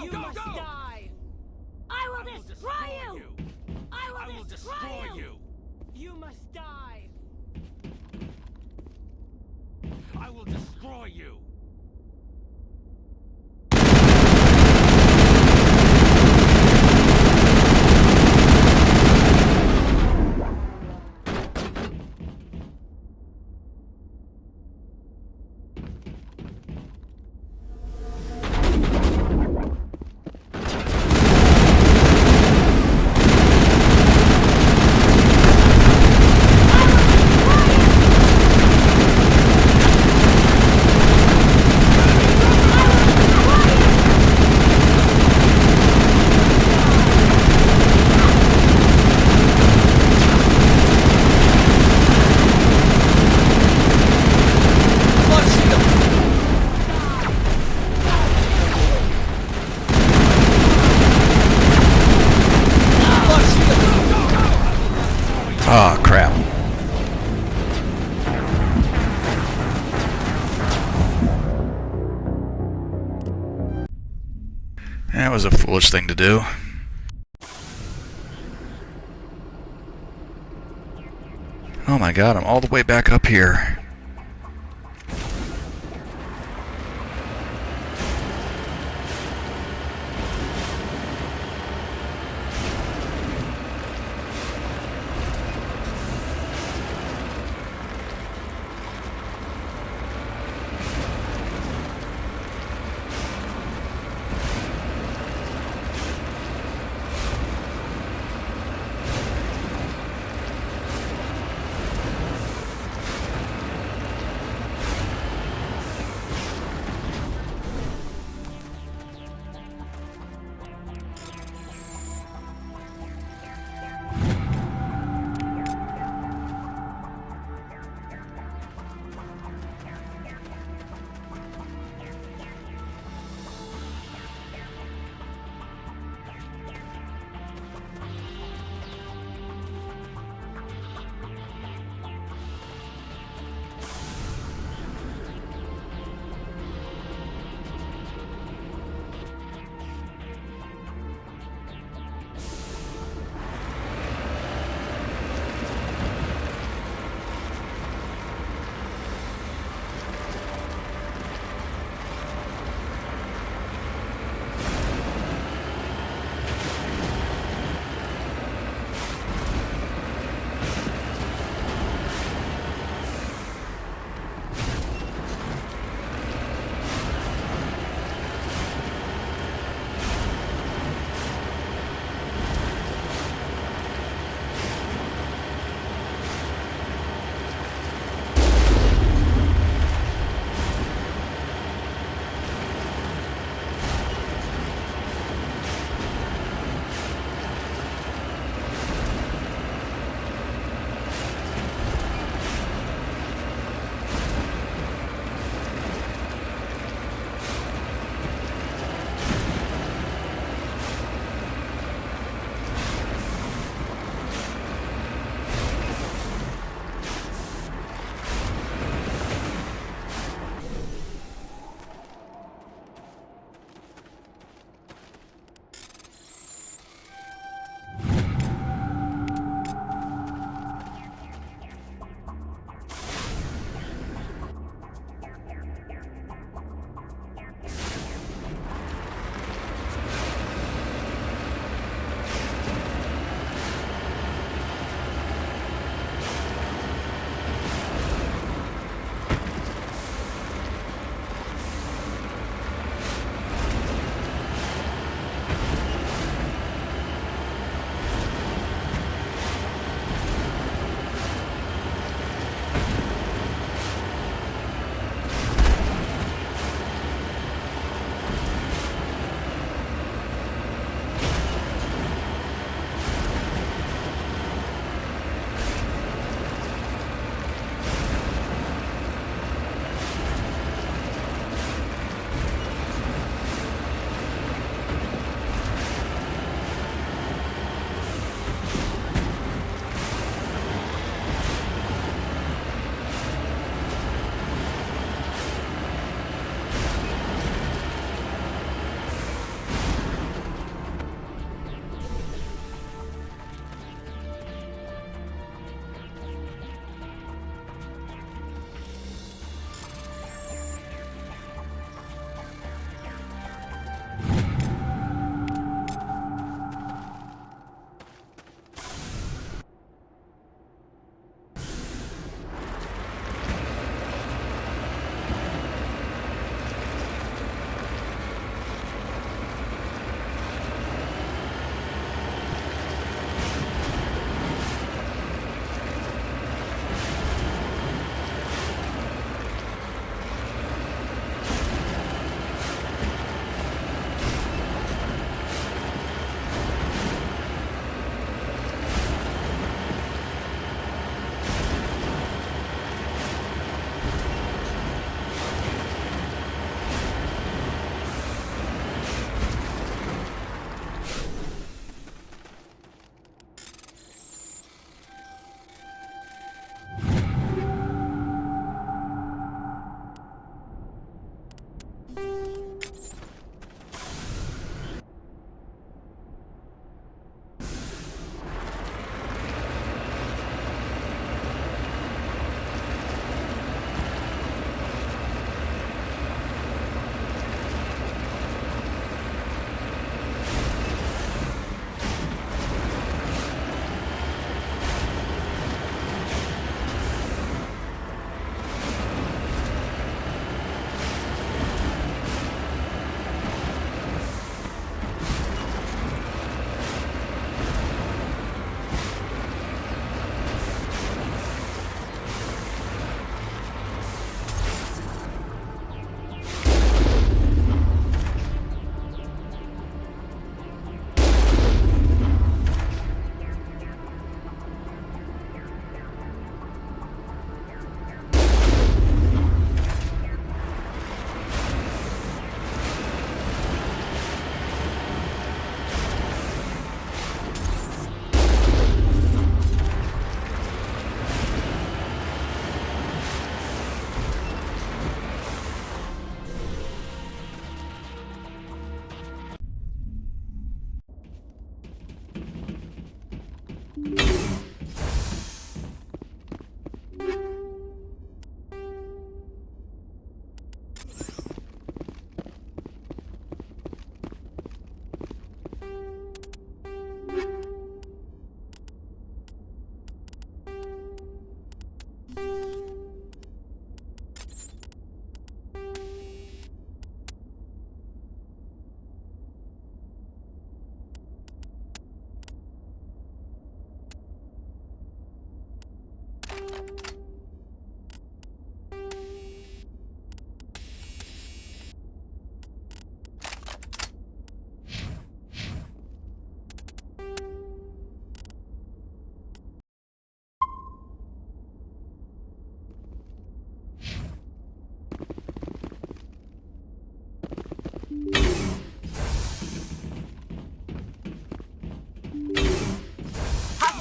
You must die! I will destroy you! I will destroy you! You must die! I will destroy you! Ah, crap. That was a foolish thing to do. Oh my god, I'm all the way back up here.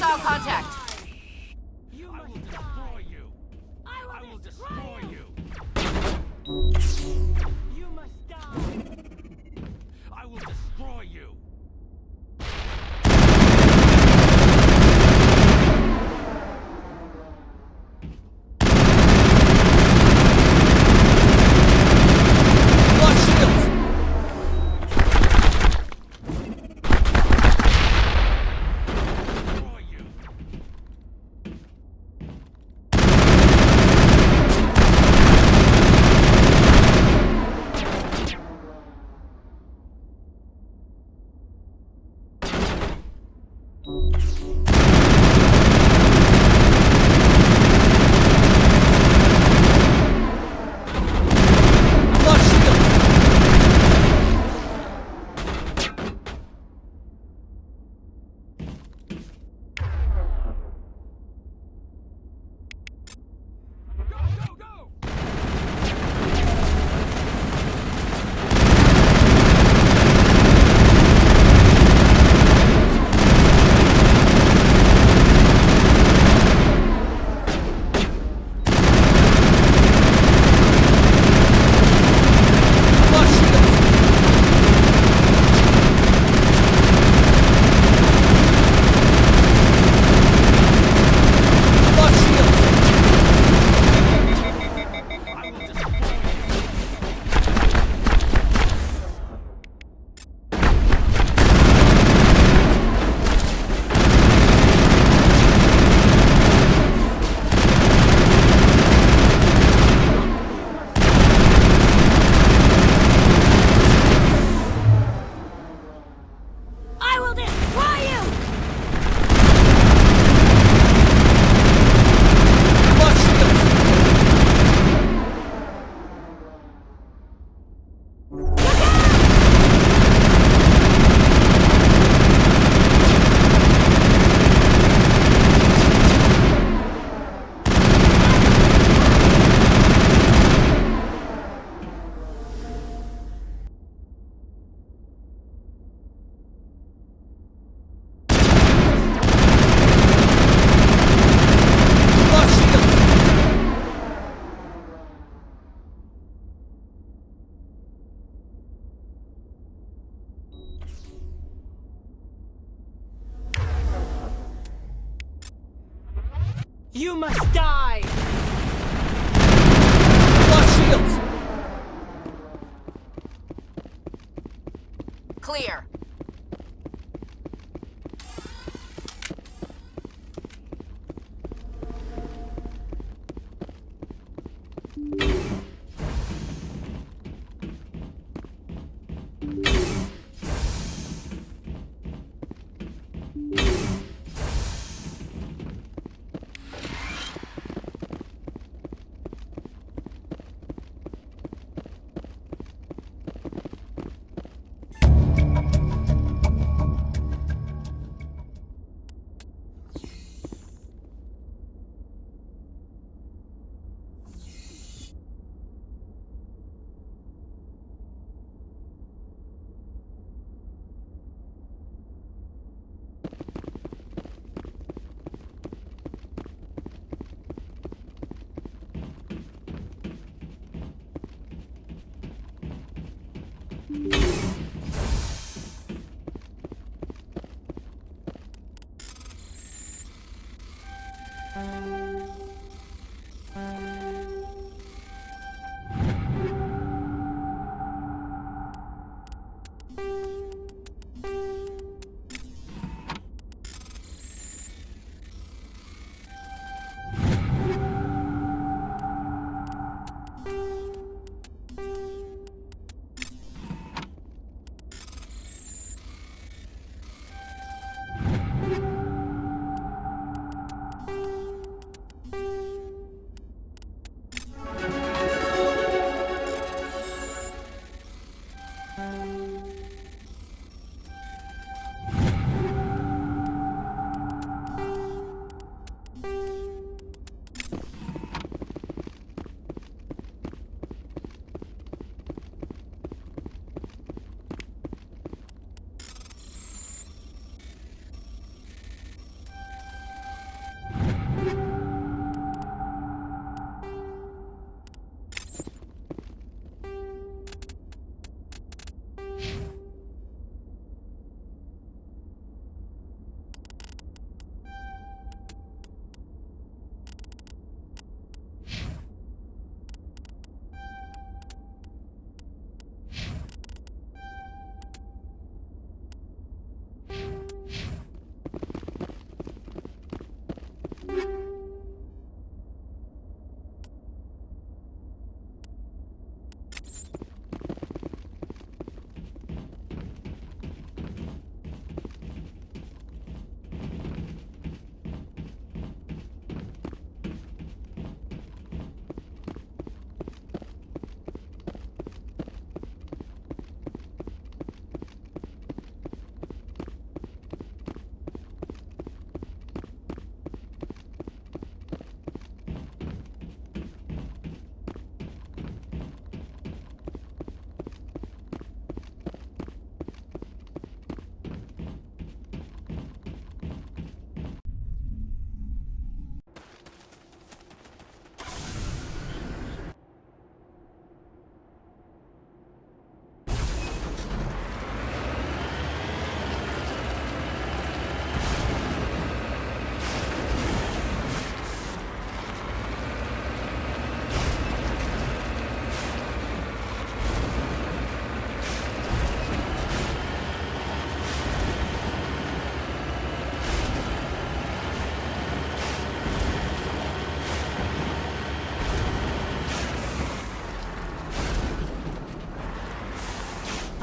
Hostile contact. You must destroy you. I will destroy you. You must die. I will destroy you. You must die! Lost shields! Clear.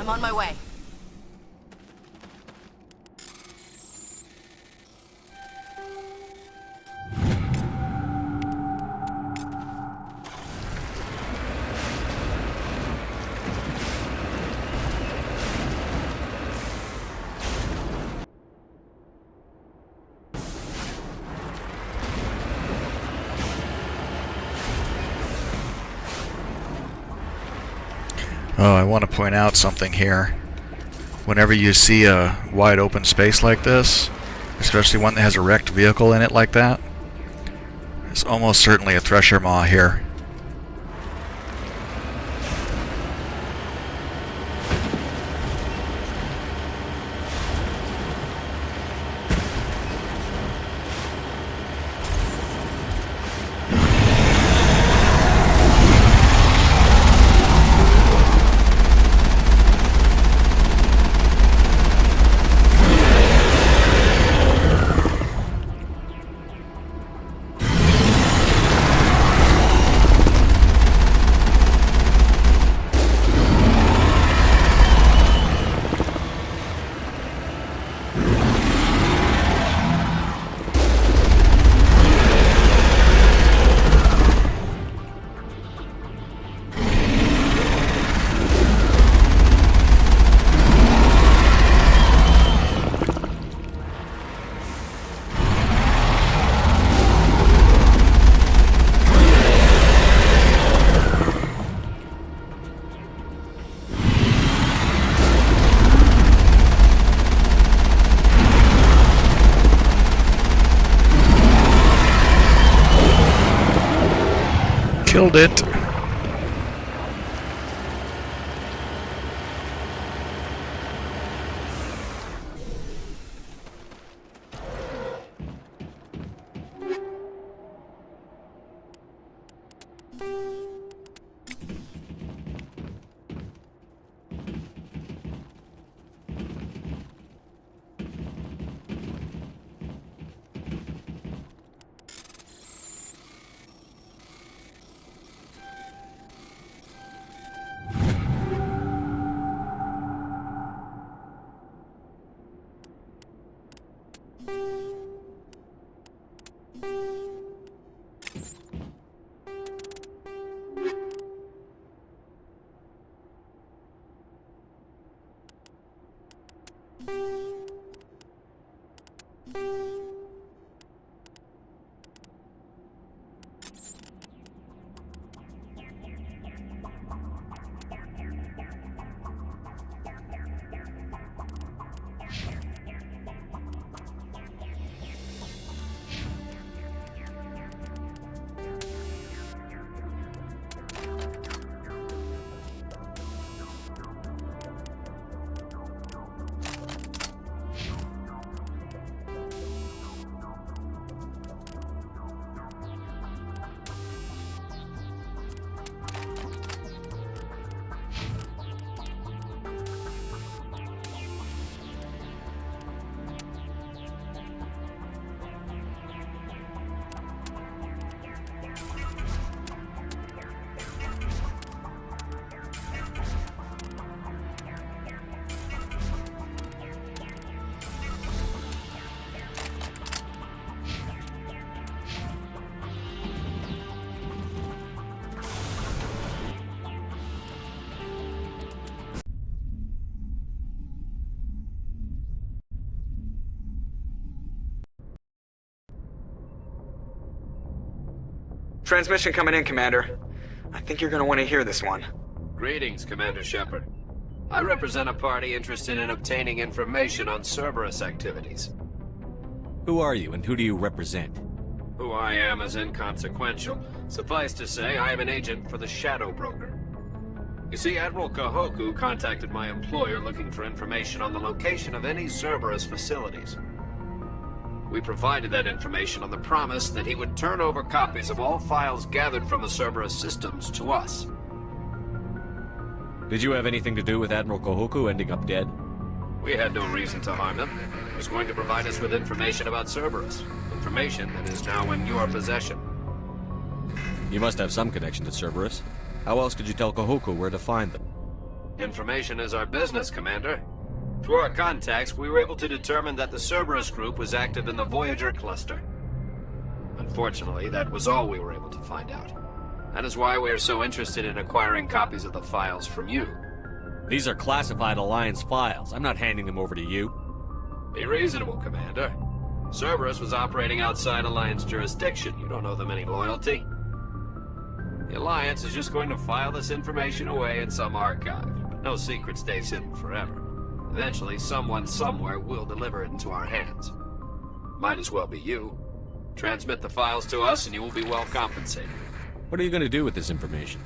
I'm on my way. Oh, I want to point out something here. Whenever you see a wide open space like this, especially one that has a wrecked vehicle in it like that, it's almost certainly a thresher maw here. Killed it. Transmission coming in, Commander. I think you're gonna want to hear this one. Greetings, Commander Shepard. I represent a party interested in obtaining information on Cerberus activities. Who are you, and who do you represent? Who I am is inconsequential. Suffice to say, I am an agent for the Shadow Broker. You see, Admiral Kahoku contacted my employer looking for information on the location of any Cerberus facilities. We provided that information on the promise that he would turn over copies of all files gathered from the Cerberus systems to us. Did you have anything to do with Admiral Kahoku ending up dead? We had no reason to harm him. He was going to provide us with information about Cerberus. Information that is now in your possession. You must have some connection to Cerberus. How else could you tell Kahoku where to find them? Information is our business, Commander. Through our contacts, we were able to determine that the Cerberus group was active in the Voyager cluster. Unfortunately, that was all we were able to find out. That is why we are so interested in acquiring copies of the files from you. These are classified Alliance files. I'm not handing them over to you. Be reasonable, Commander. Cerberus was operating outside Alliance jurisdiction. You don't owe them any loyalty. The Alliance is just going to file this information away in some archive. But no secret stays hidden forever. Eventually, someone somewhere will deliver it into our hands. Might as well be you. Transmit the files to us and you will be well compensated. What are you going to do with this information?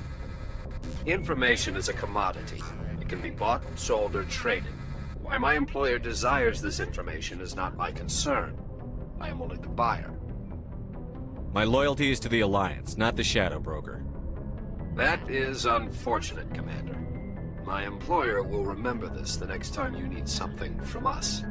Information is a commodity. It can be bought, sold, or traded. Why my employer desires this information is not my concern. I am only the buyer. My loyalty is to the Alliance, not the Shadow Broker. That is unfortunate, Commander. My employer will remember this the next time you need something from us.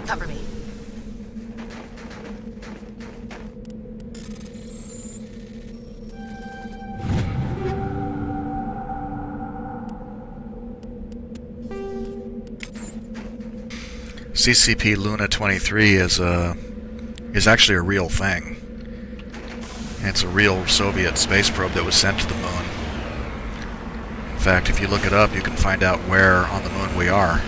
Cover me. CCP Luna 23 is actually a real thing. It's a real Soviet space probe that was sent to the moon. In fact, if you look it up, you can find out where on the moon we are.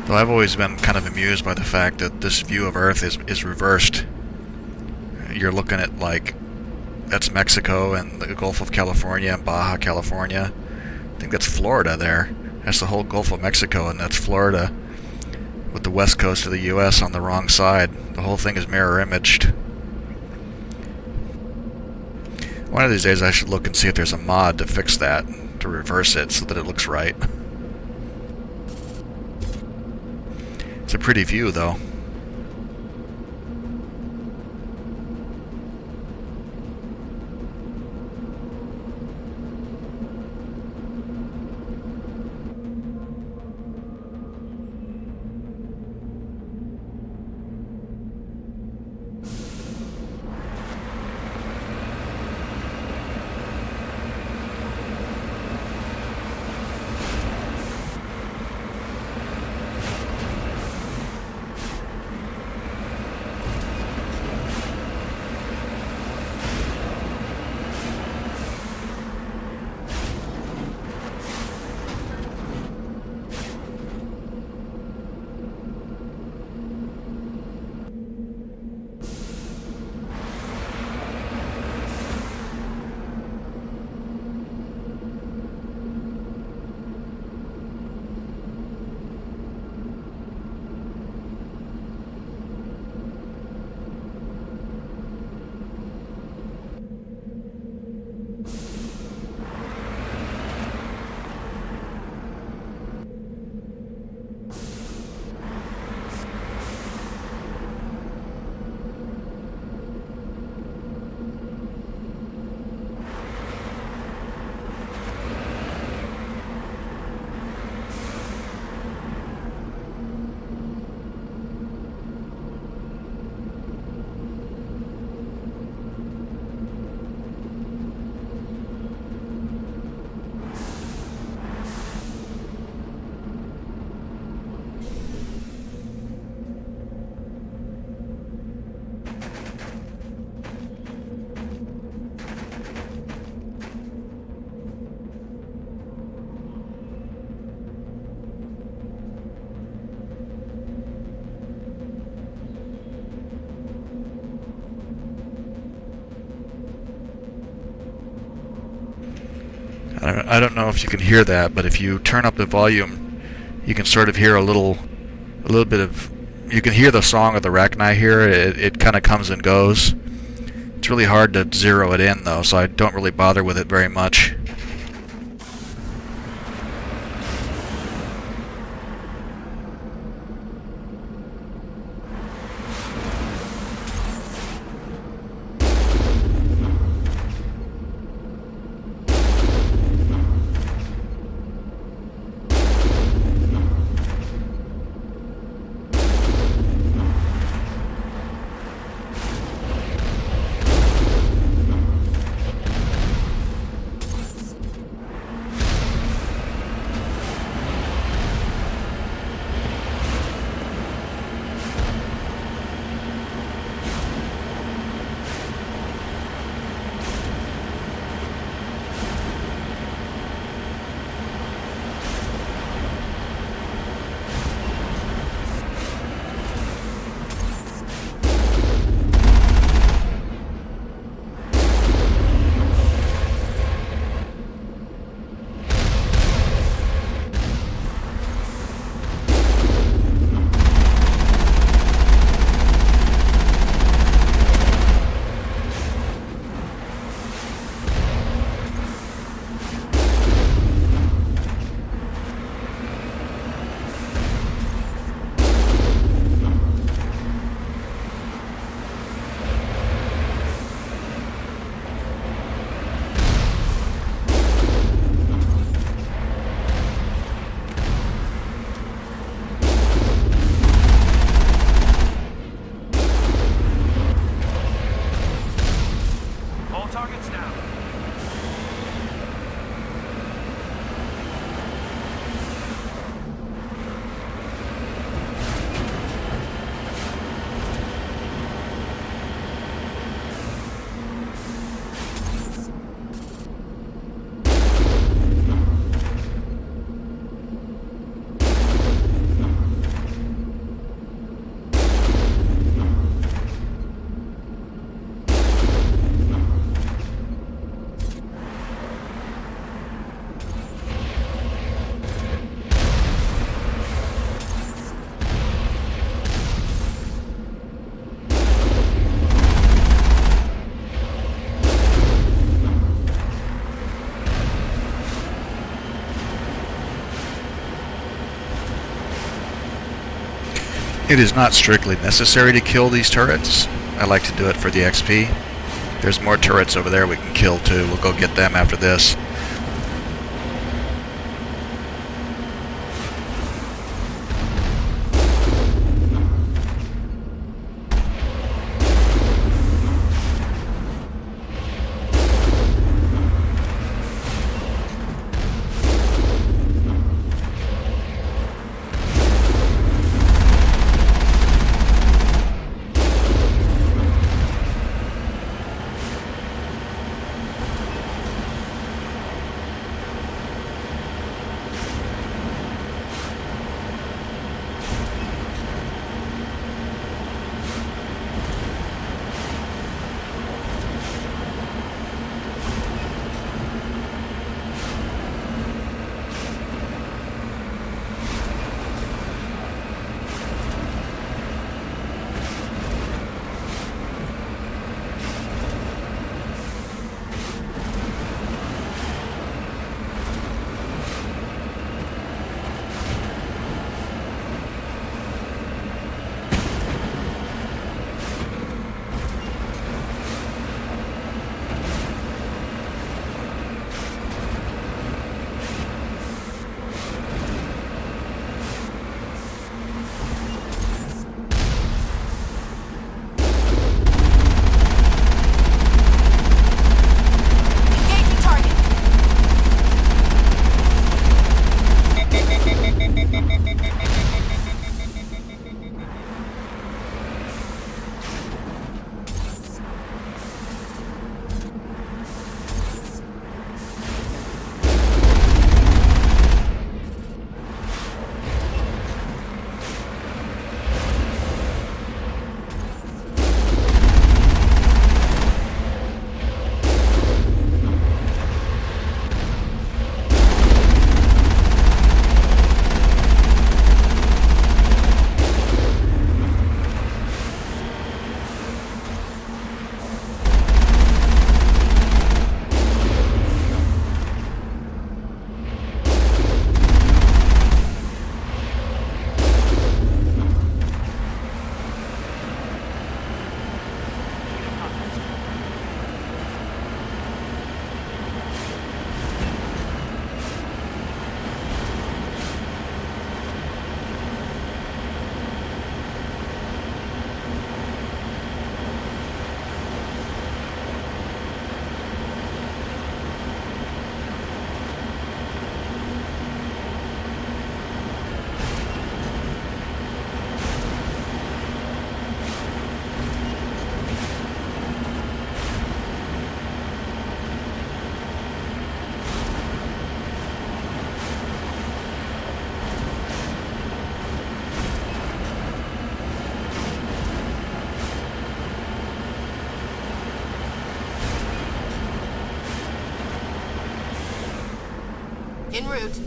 Though I've always been kind of amused by the fact that this view of Earth is reversed. You're looking at, like, that's Mexico and the Gulf of California and Baja California. I think that's Florida there. That's the whole Gulf of Mexico, and that's Florida with the west coast of the U.S. on the wrong side. The whole thing is mirror imaged. One of these days I should look and see if there's a mod to fix that, to reverse it so that it looks right. It's a pretty view, though. I don't know if you can hear that, but if you turn up the volume, you can sort of hear a little bit of. You can hear the song of the Rachni here. It kind of comes and goes. It's really hard to zero it in though, so I don't really bother with it very much. It is not strictly necessary to kill these turrets. I like to do it for the XP. There's more turrets over there we can kill too. We'll go get them after this. En route.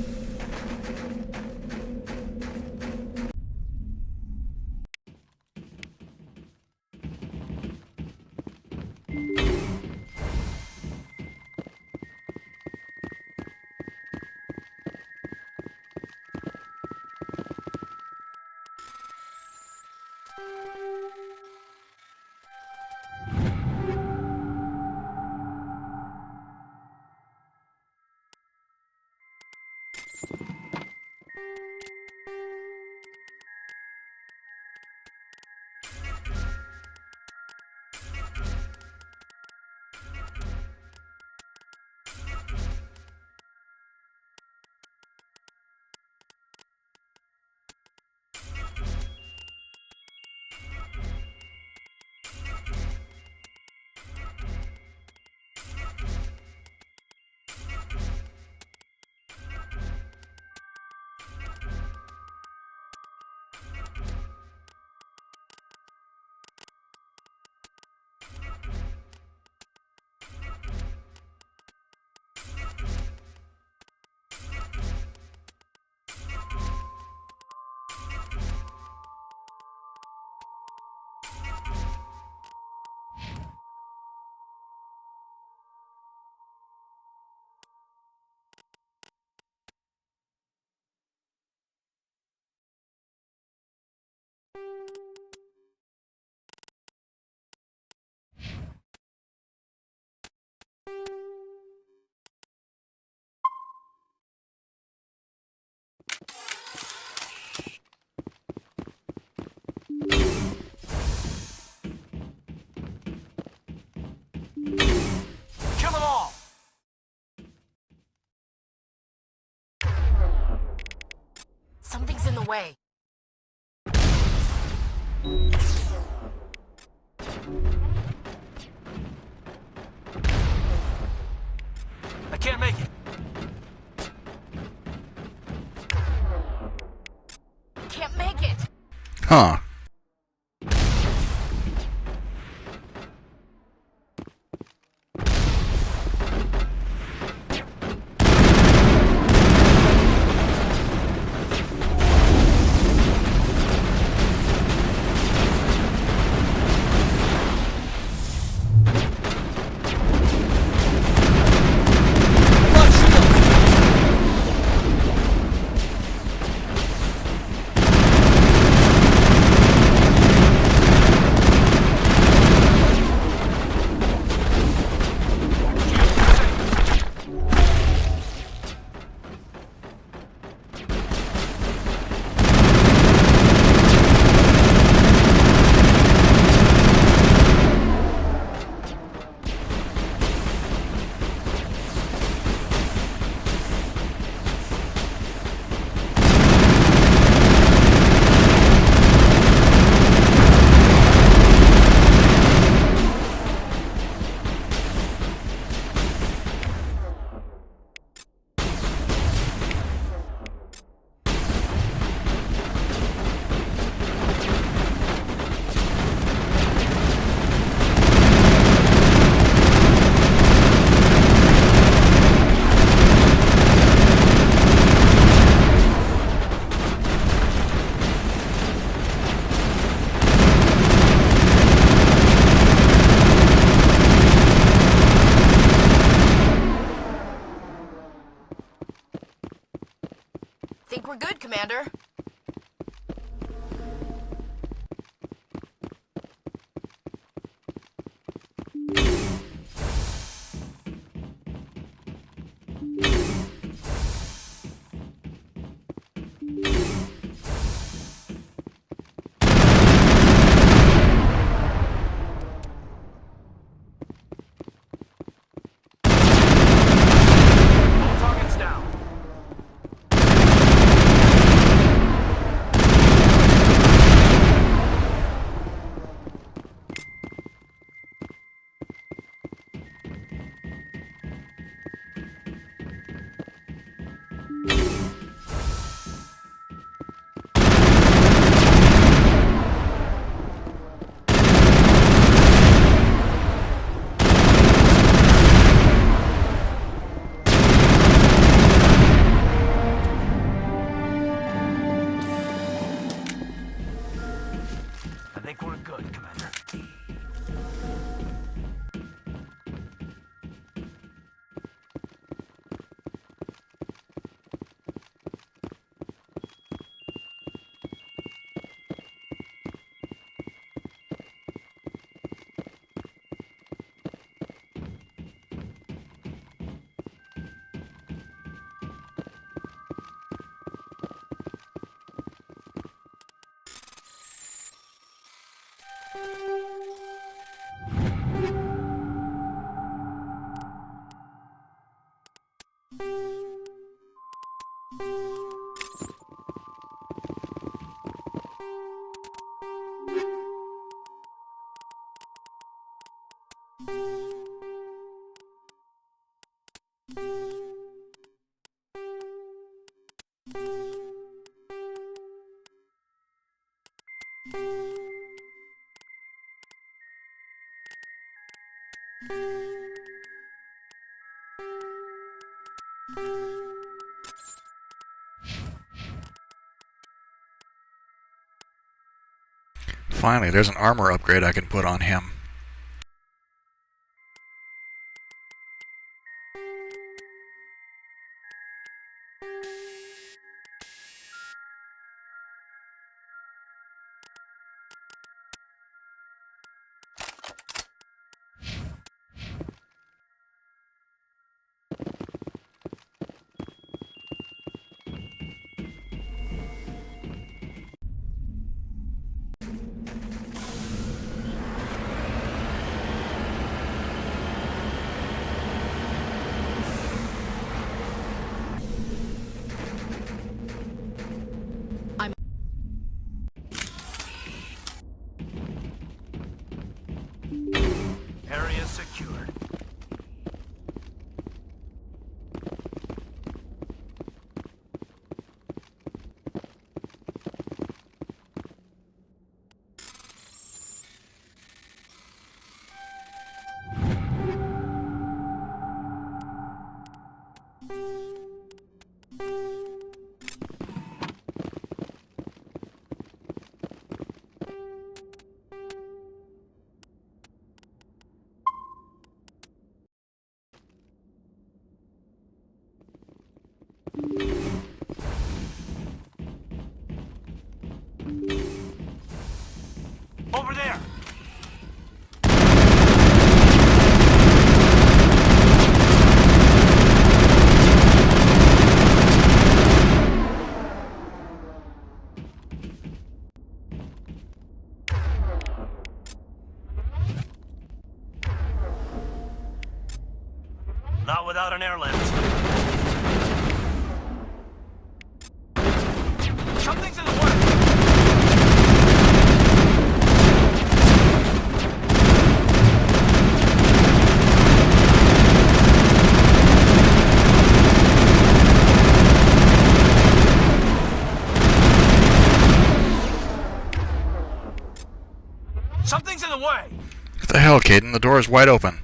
Kill them all! Something's in the way. I can't make it. Can't make it. Huh. Think we're good, Commander. All targets down. Finally, there's an armor upgrade I can put on him. Area secured. Over there! Not without an airlift. Something's in the way! Something's in the way! What the hell, Caden? The door is wide open.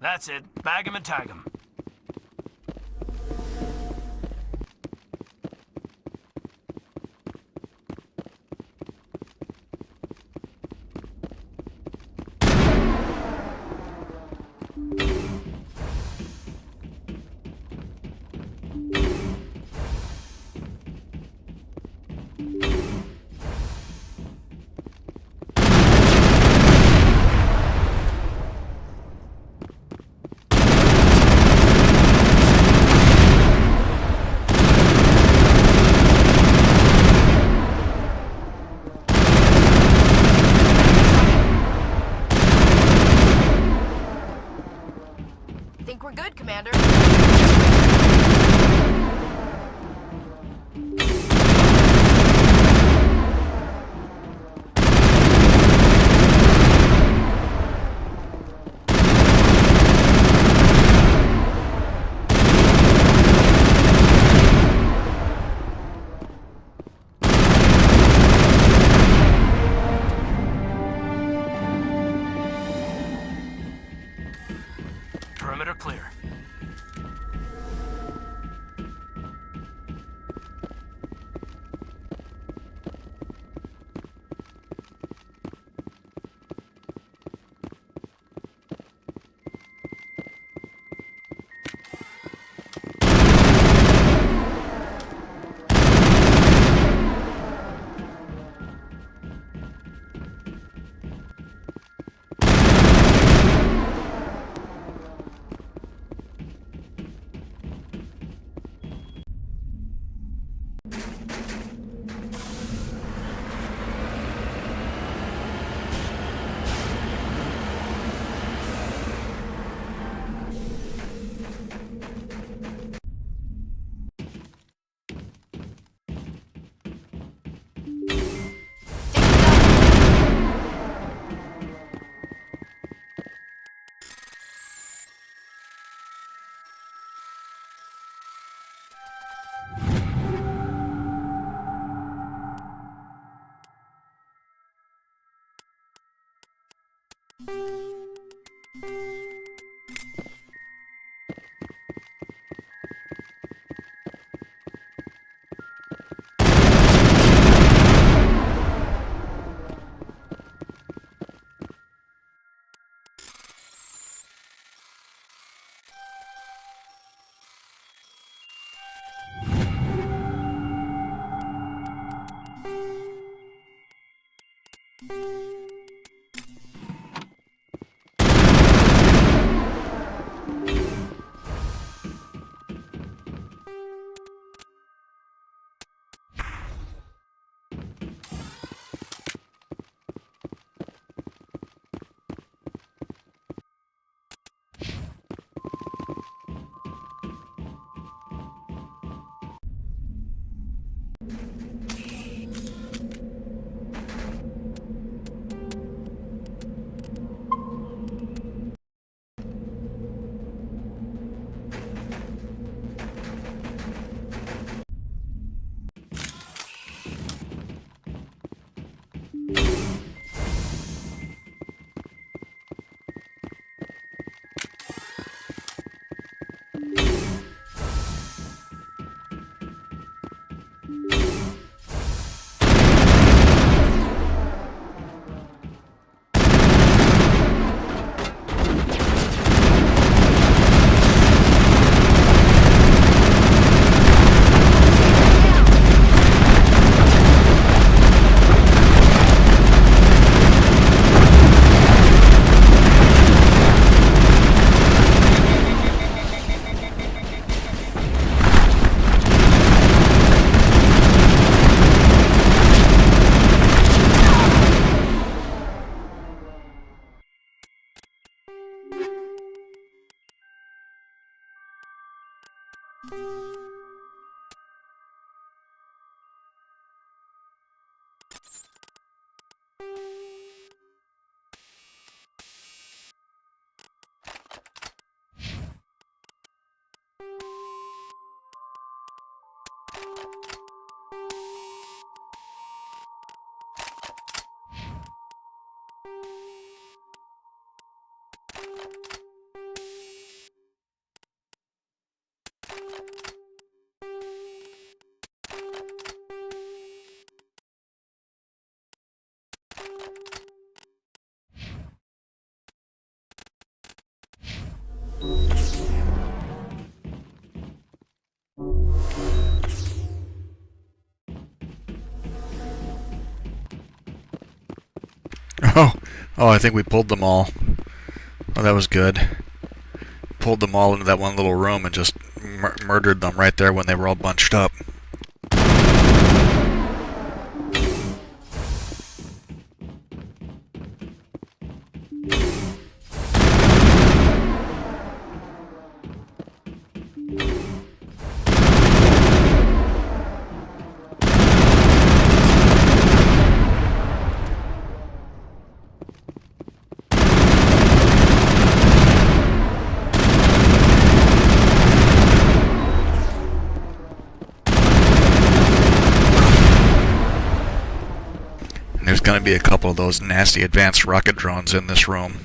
That's it. Bag him and tag him. Think we're good, Commander. Perimeter clear. Oh, I think we pulled them all. Oh, that was good. Pulled them all into that one little room and just murdered them right there when they were all bunched up. There's going to be a couple of those nasty advanced rocket drones in this room.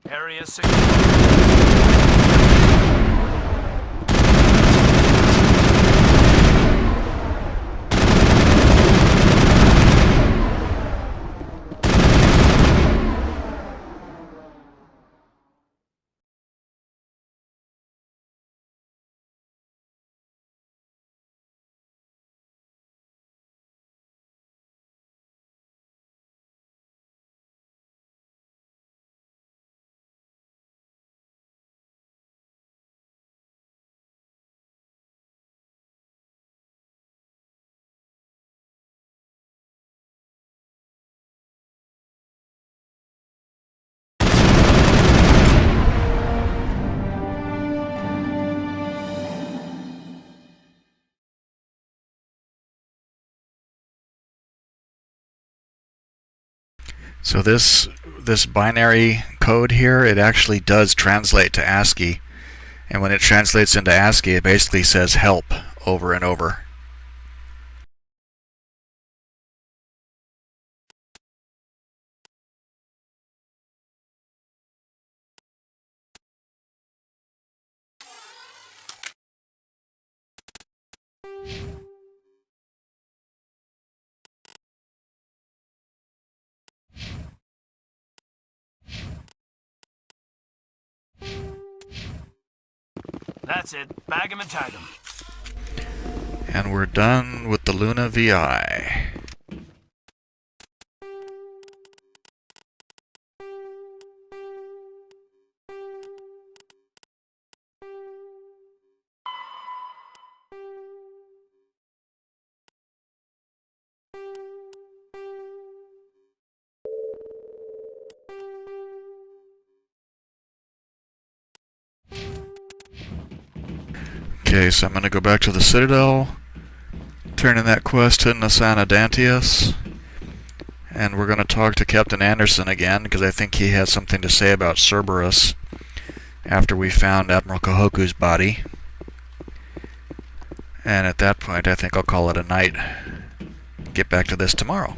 Area secure. So this binary code here, it actually does translate to ASCII. And when it translates into ASCII, it basically says help over and over. That's it. Bag 'em and tag 'em. And we're done with the Luna VI. Okay, so I'm going to go back to the Citadel, turn in that quest to Nasana Dantius, and we're going to talk to Captain Anderson again, because I think he has something to say about Cerberus after we found Admiral Kahoku's body. And at that point, I think I'll call it a night. Get back to this tomorrow.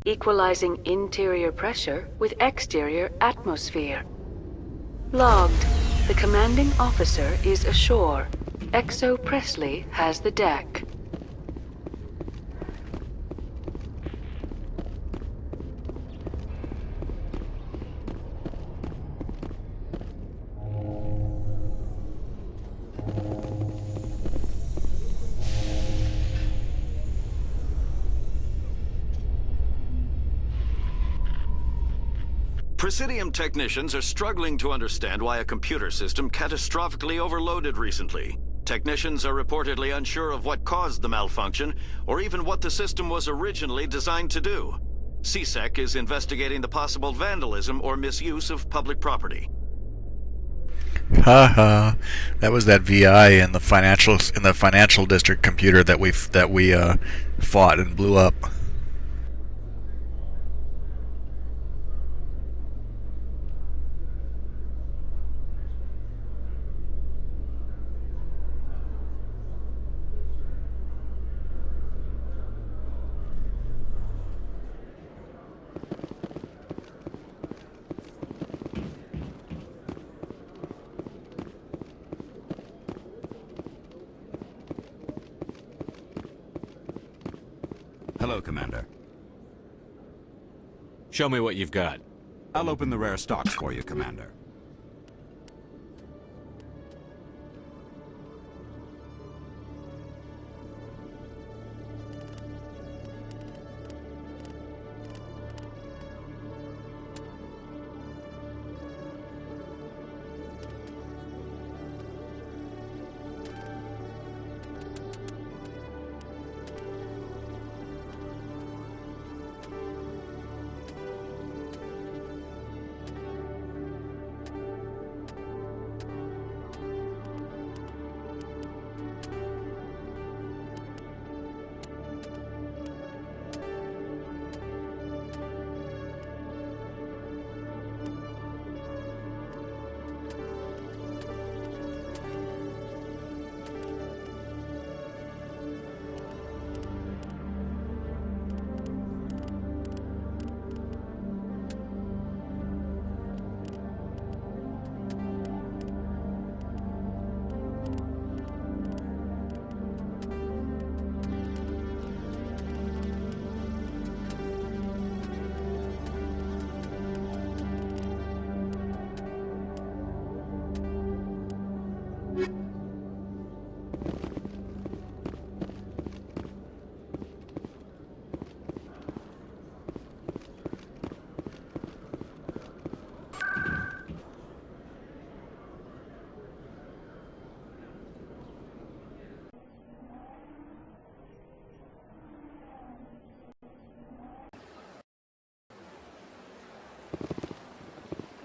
equalizing interior pressure with exterior atmosphere. Logged. The commanding officer is ashore. XO Presley has the deck. Presidium technicians are struggling to understand why a computer system catastrophically overloaded recently. Technicians are reportedly unsure of what caused the malfunction, or even what the system was originally designed to do. CSEC is investigating the possible vandalism or misuse of public property. Haha, that was that VI in the financial district computer that we fought and blew up. Hello, Commander. Show me what you've got. I'll open the rare stocks for you, Commander.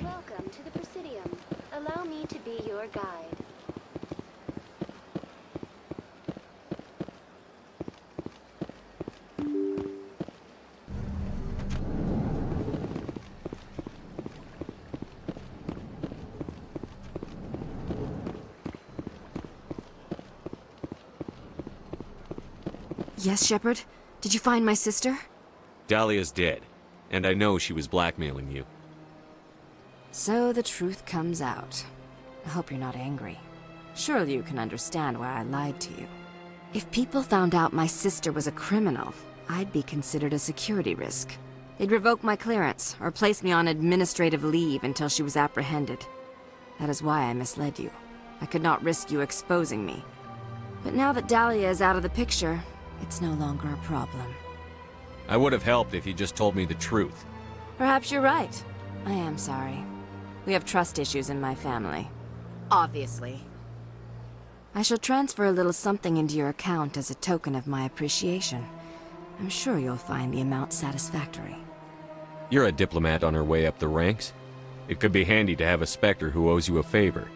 Welcome to the Presidium. Allow me to be your guide. Yes, Shepard? Did you find my sister? Dahlia's dead, and I know she was blackmailing you. So the truth comes out. I hope you're not angry. Surely you can understand why I lied to you. If people found out my sister was a criminal, I'd be considered a security risk. They'd revoke my clearance, or place me on administrative leave until she was apprehended. That is why I misled you. I could not risk you exposing me. But now that Dahlia is out of the picture, it's no longer a problem. I would have helped if you just told me the truth. Perhaps you're right. I am sorry. We have trust issues in my family. Obviously. I shall transfer a little something into your account as a token of my appreciation. I'm sure you'll find the amount satisfactory. You're a diplomat on her way up the ranks. It could be handy to have a Spectre who owes you a favor.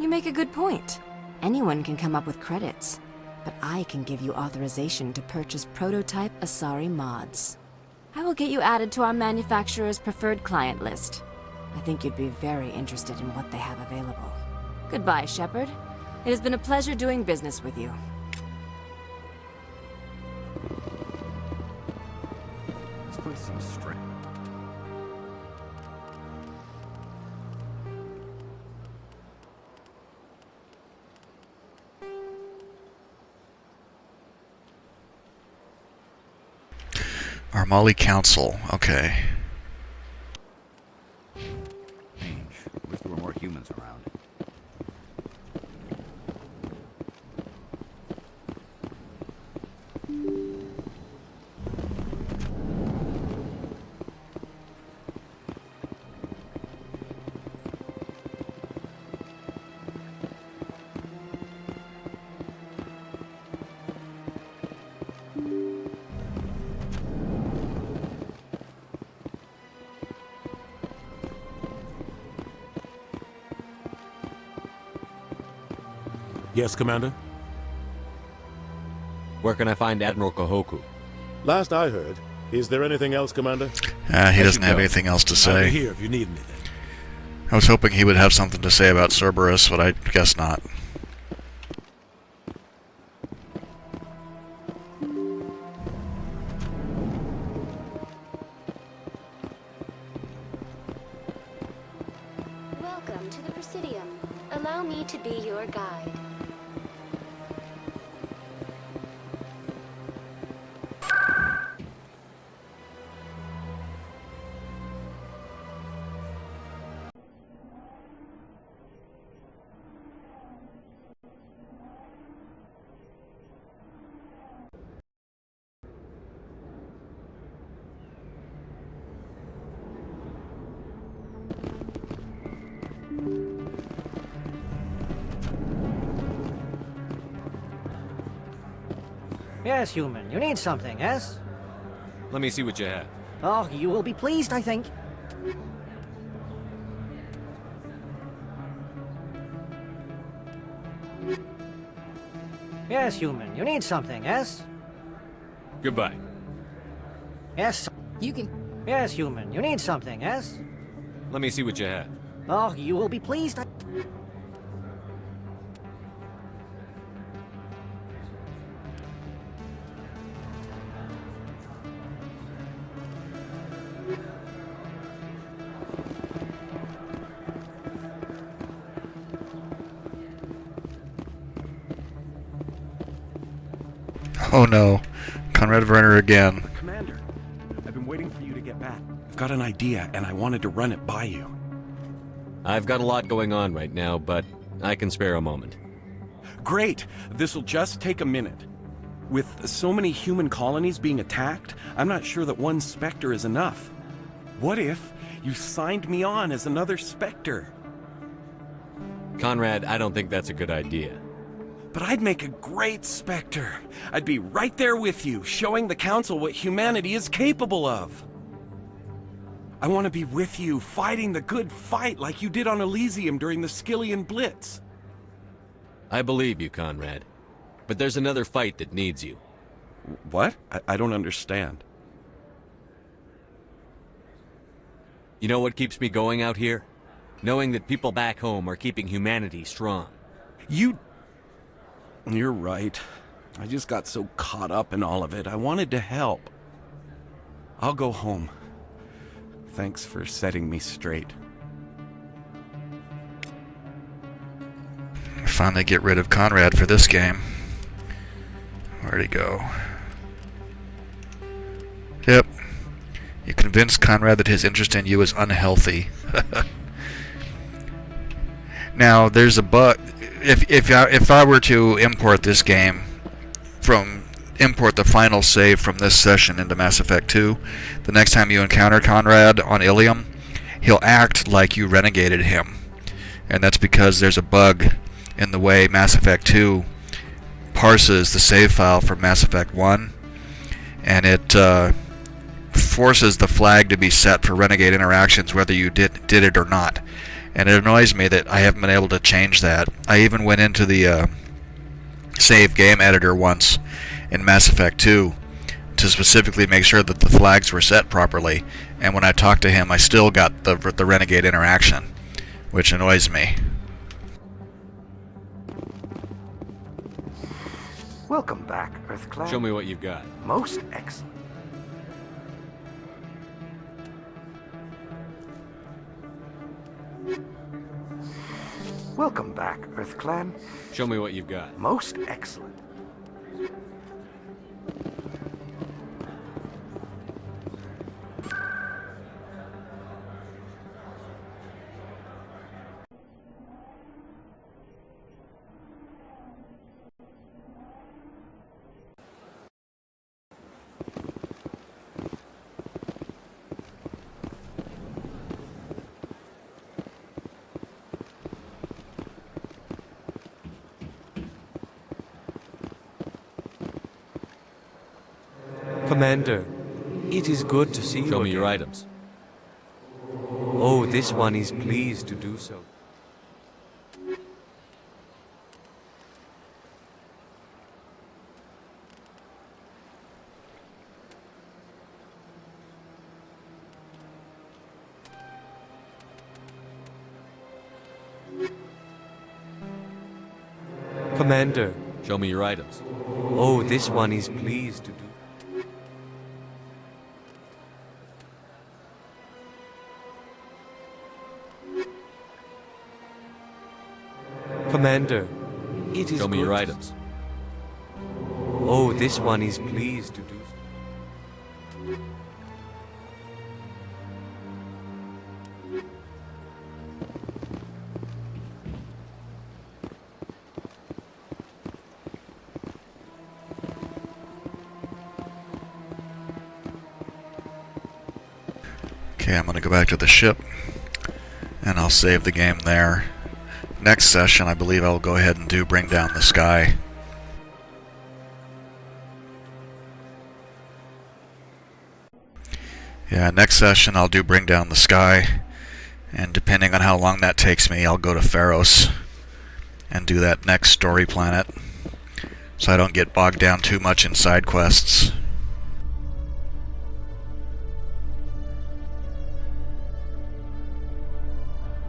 You make a good point. Anyone can come up with credits, but I can give you authorization to purchase prototype Asari mods. I will get you added to our manufacturer's preferred client list. I think you'd be very interested in what they have available. Goodbye, Shepard. It has been a pleasure doing business with you. always seems strange. Armali Council. Okay. Strange. Wish there were more humans around. Yes, Commander? Where can I find Admiral Kahoku? Last I heard, is there anything else, Commander? He doesn't have anything else to I'll say. be here if you need anything. I was hoping he would have something to say about Cerberus, but I guess not. Welcome to the Presidium. Allow me to be your guide. Yes, human. You need something, yes? Let me see what you have. Oh, you will be pleased, I think. Yes, human. You need something, yes? Goodbye. Yes. You can... Yes, human. You need something, yes? Let me see what you have. Oh, you will be pleased, Oh no. Conrad Werner again. Commander, I've been waiting for you to get back. I've got an idea, and I wanted to run it by you. I've got a lot going on right now, but I can spare a moment. Great! This'll just take a minute. With so many human colonies being attacked, I'm not sure that one Spectre is enough. What if you signed me on as another Spectre? Conrad, I don't think that's a good idea. But I'd make a great Spectre. I'd be right there with you, showing the Council what humanity is capable of. I want to be with you, fighting the good fight like you did on Elysium during the Skillian Blitz. I believe you, Conrad. But there's another fight that needs you. What? I don't understand. You know what keeps me going out here? Knowing that people back home are keeping humanity strong. You're right. I just got so caught up in all of it. I wanted to help. I'll go home. Thanks for setting me straight. Finally get rid of Conrad for this game. Where'd he go? Yep. You convinced Conrad that his interest in you is unhealthy. Now, there's a bug. If I were to import this game import the final save from this session into Mass Effect 2, the next time you encounter Conrad on Ilium, he'll act like you renegaded him. And that's because there's a bug in the way Mass Effect 2 parses the save file from Mass Effect 1, and it forces the flag to be set for renegade interactions whether you did it or not. And it annoys me that I haven't been able to change that. I even went into the save game editor once in Mass Effect 2 to specifically make sure that the flags were set properly, and when I talked to him I still got the renegade interaction, which annoys me. Welcome back, EarthClad. Show me what you've got. Most excellent. Welcome back, Earth Clan. Show me what you've got. Most excellent. Commander, it is good to see you. Show me again. your items. Oh, this one is pleased to do so. Commander. Show me your items. Oh, this one is pleased to do. Commander, it is Show me good your to- items. Oh, this one is pleased to do so. Okay, I'm going to go back to the ship, and I'll save the game there. Next session, I believe I'll go ahead and do Bring Down the Sky. Yeah, next session I'll do Bring Down the Sky, and depending on how long that takes me, I'll go to Pharos and do that next story planet, so I don't get bogged down too much in side quests.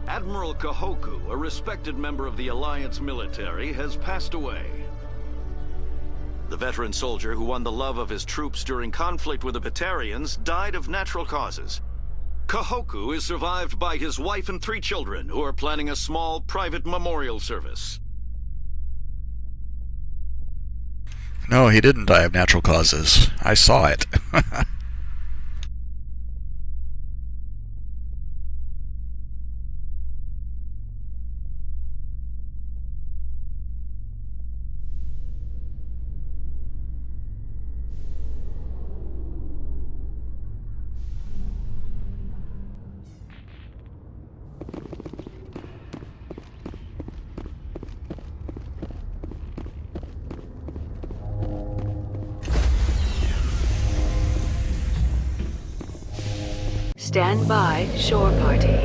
Admiral Kahoku, a respected member of the Alliance military, has passed away. The veteran soldier who won the love of his troops during conflict with the Batarians died of natural causes. Kahoku is survived by his wife and 3 children, who are planning a small private memorial service. No, he didn't die of natural causes. I saw it. Stand by, shore party.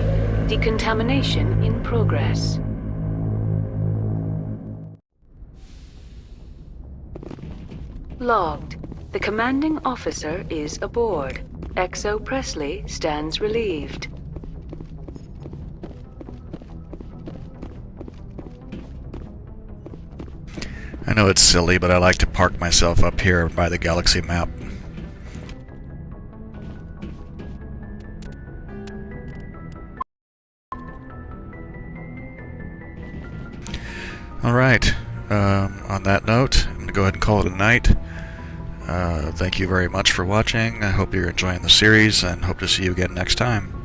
Decontamination in progress. Logged. The commanding officer is aboard. XO Presley stands relieved. I know it's silly, but I like to park myself up here by the galaxy map. Alright, on that note, I'm going to go ahead and call it a night. Thank you very much for watching. I hope you're enjoying the series, and hope to see you again next time.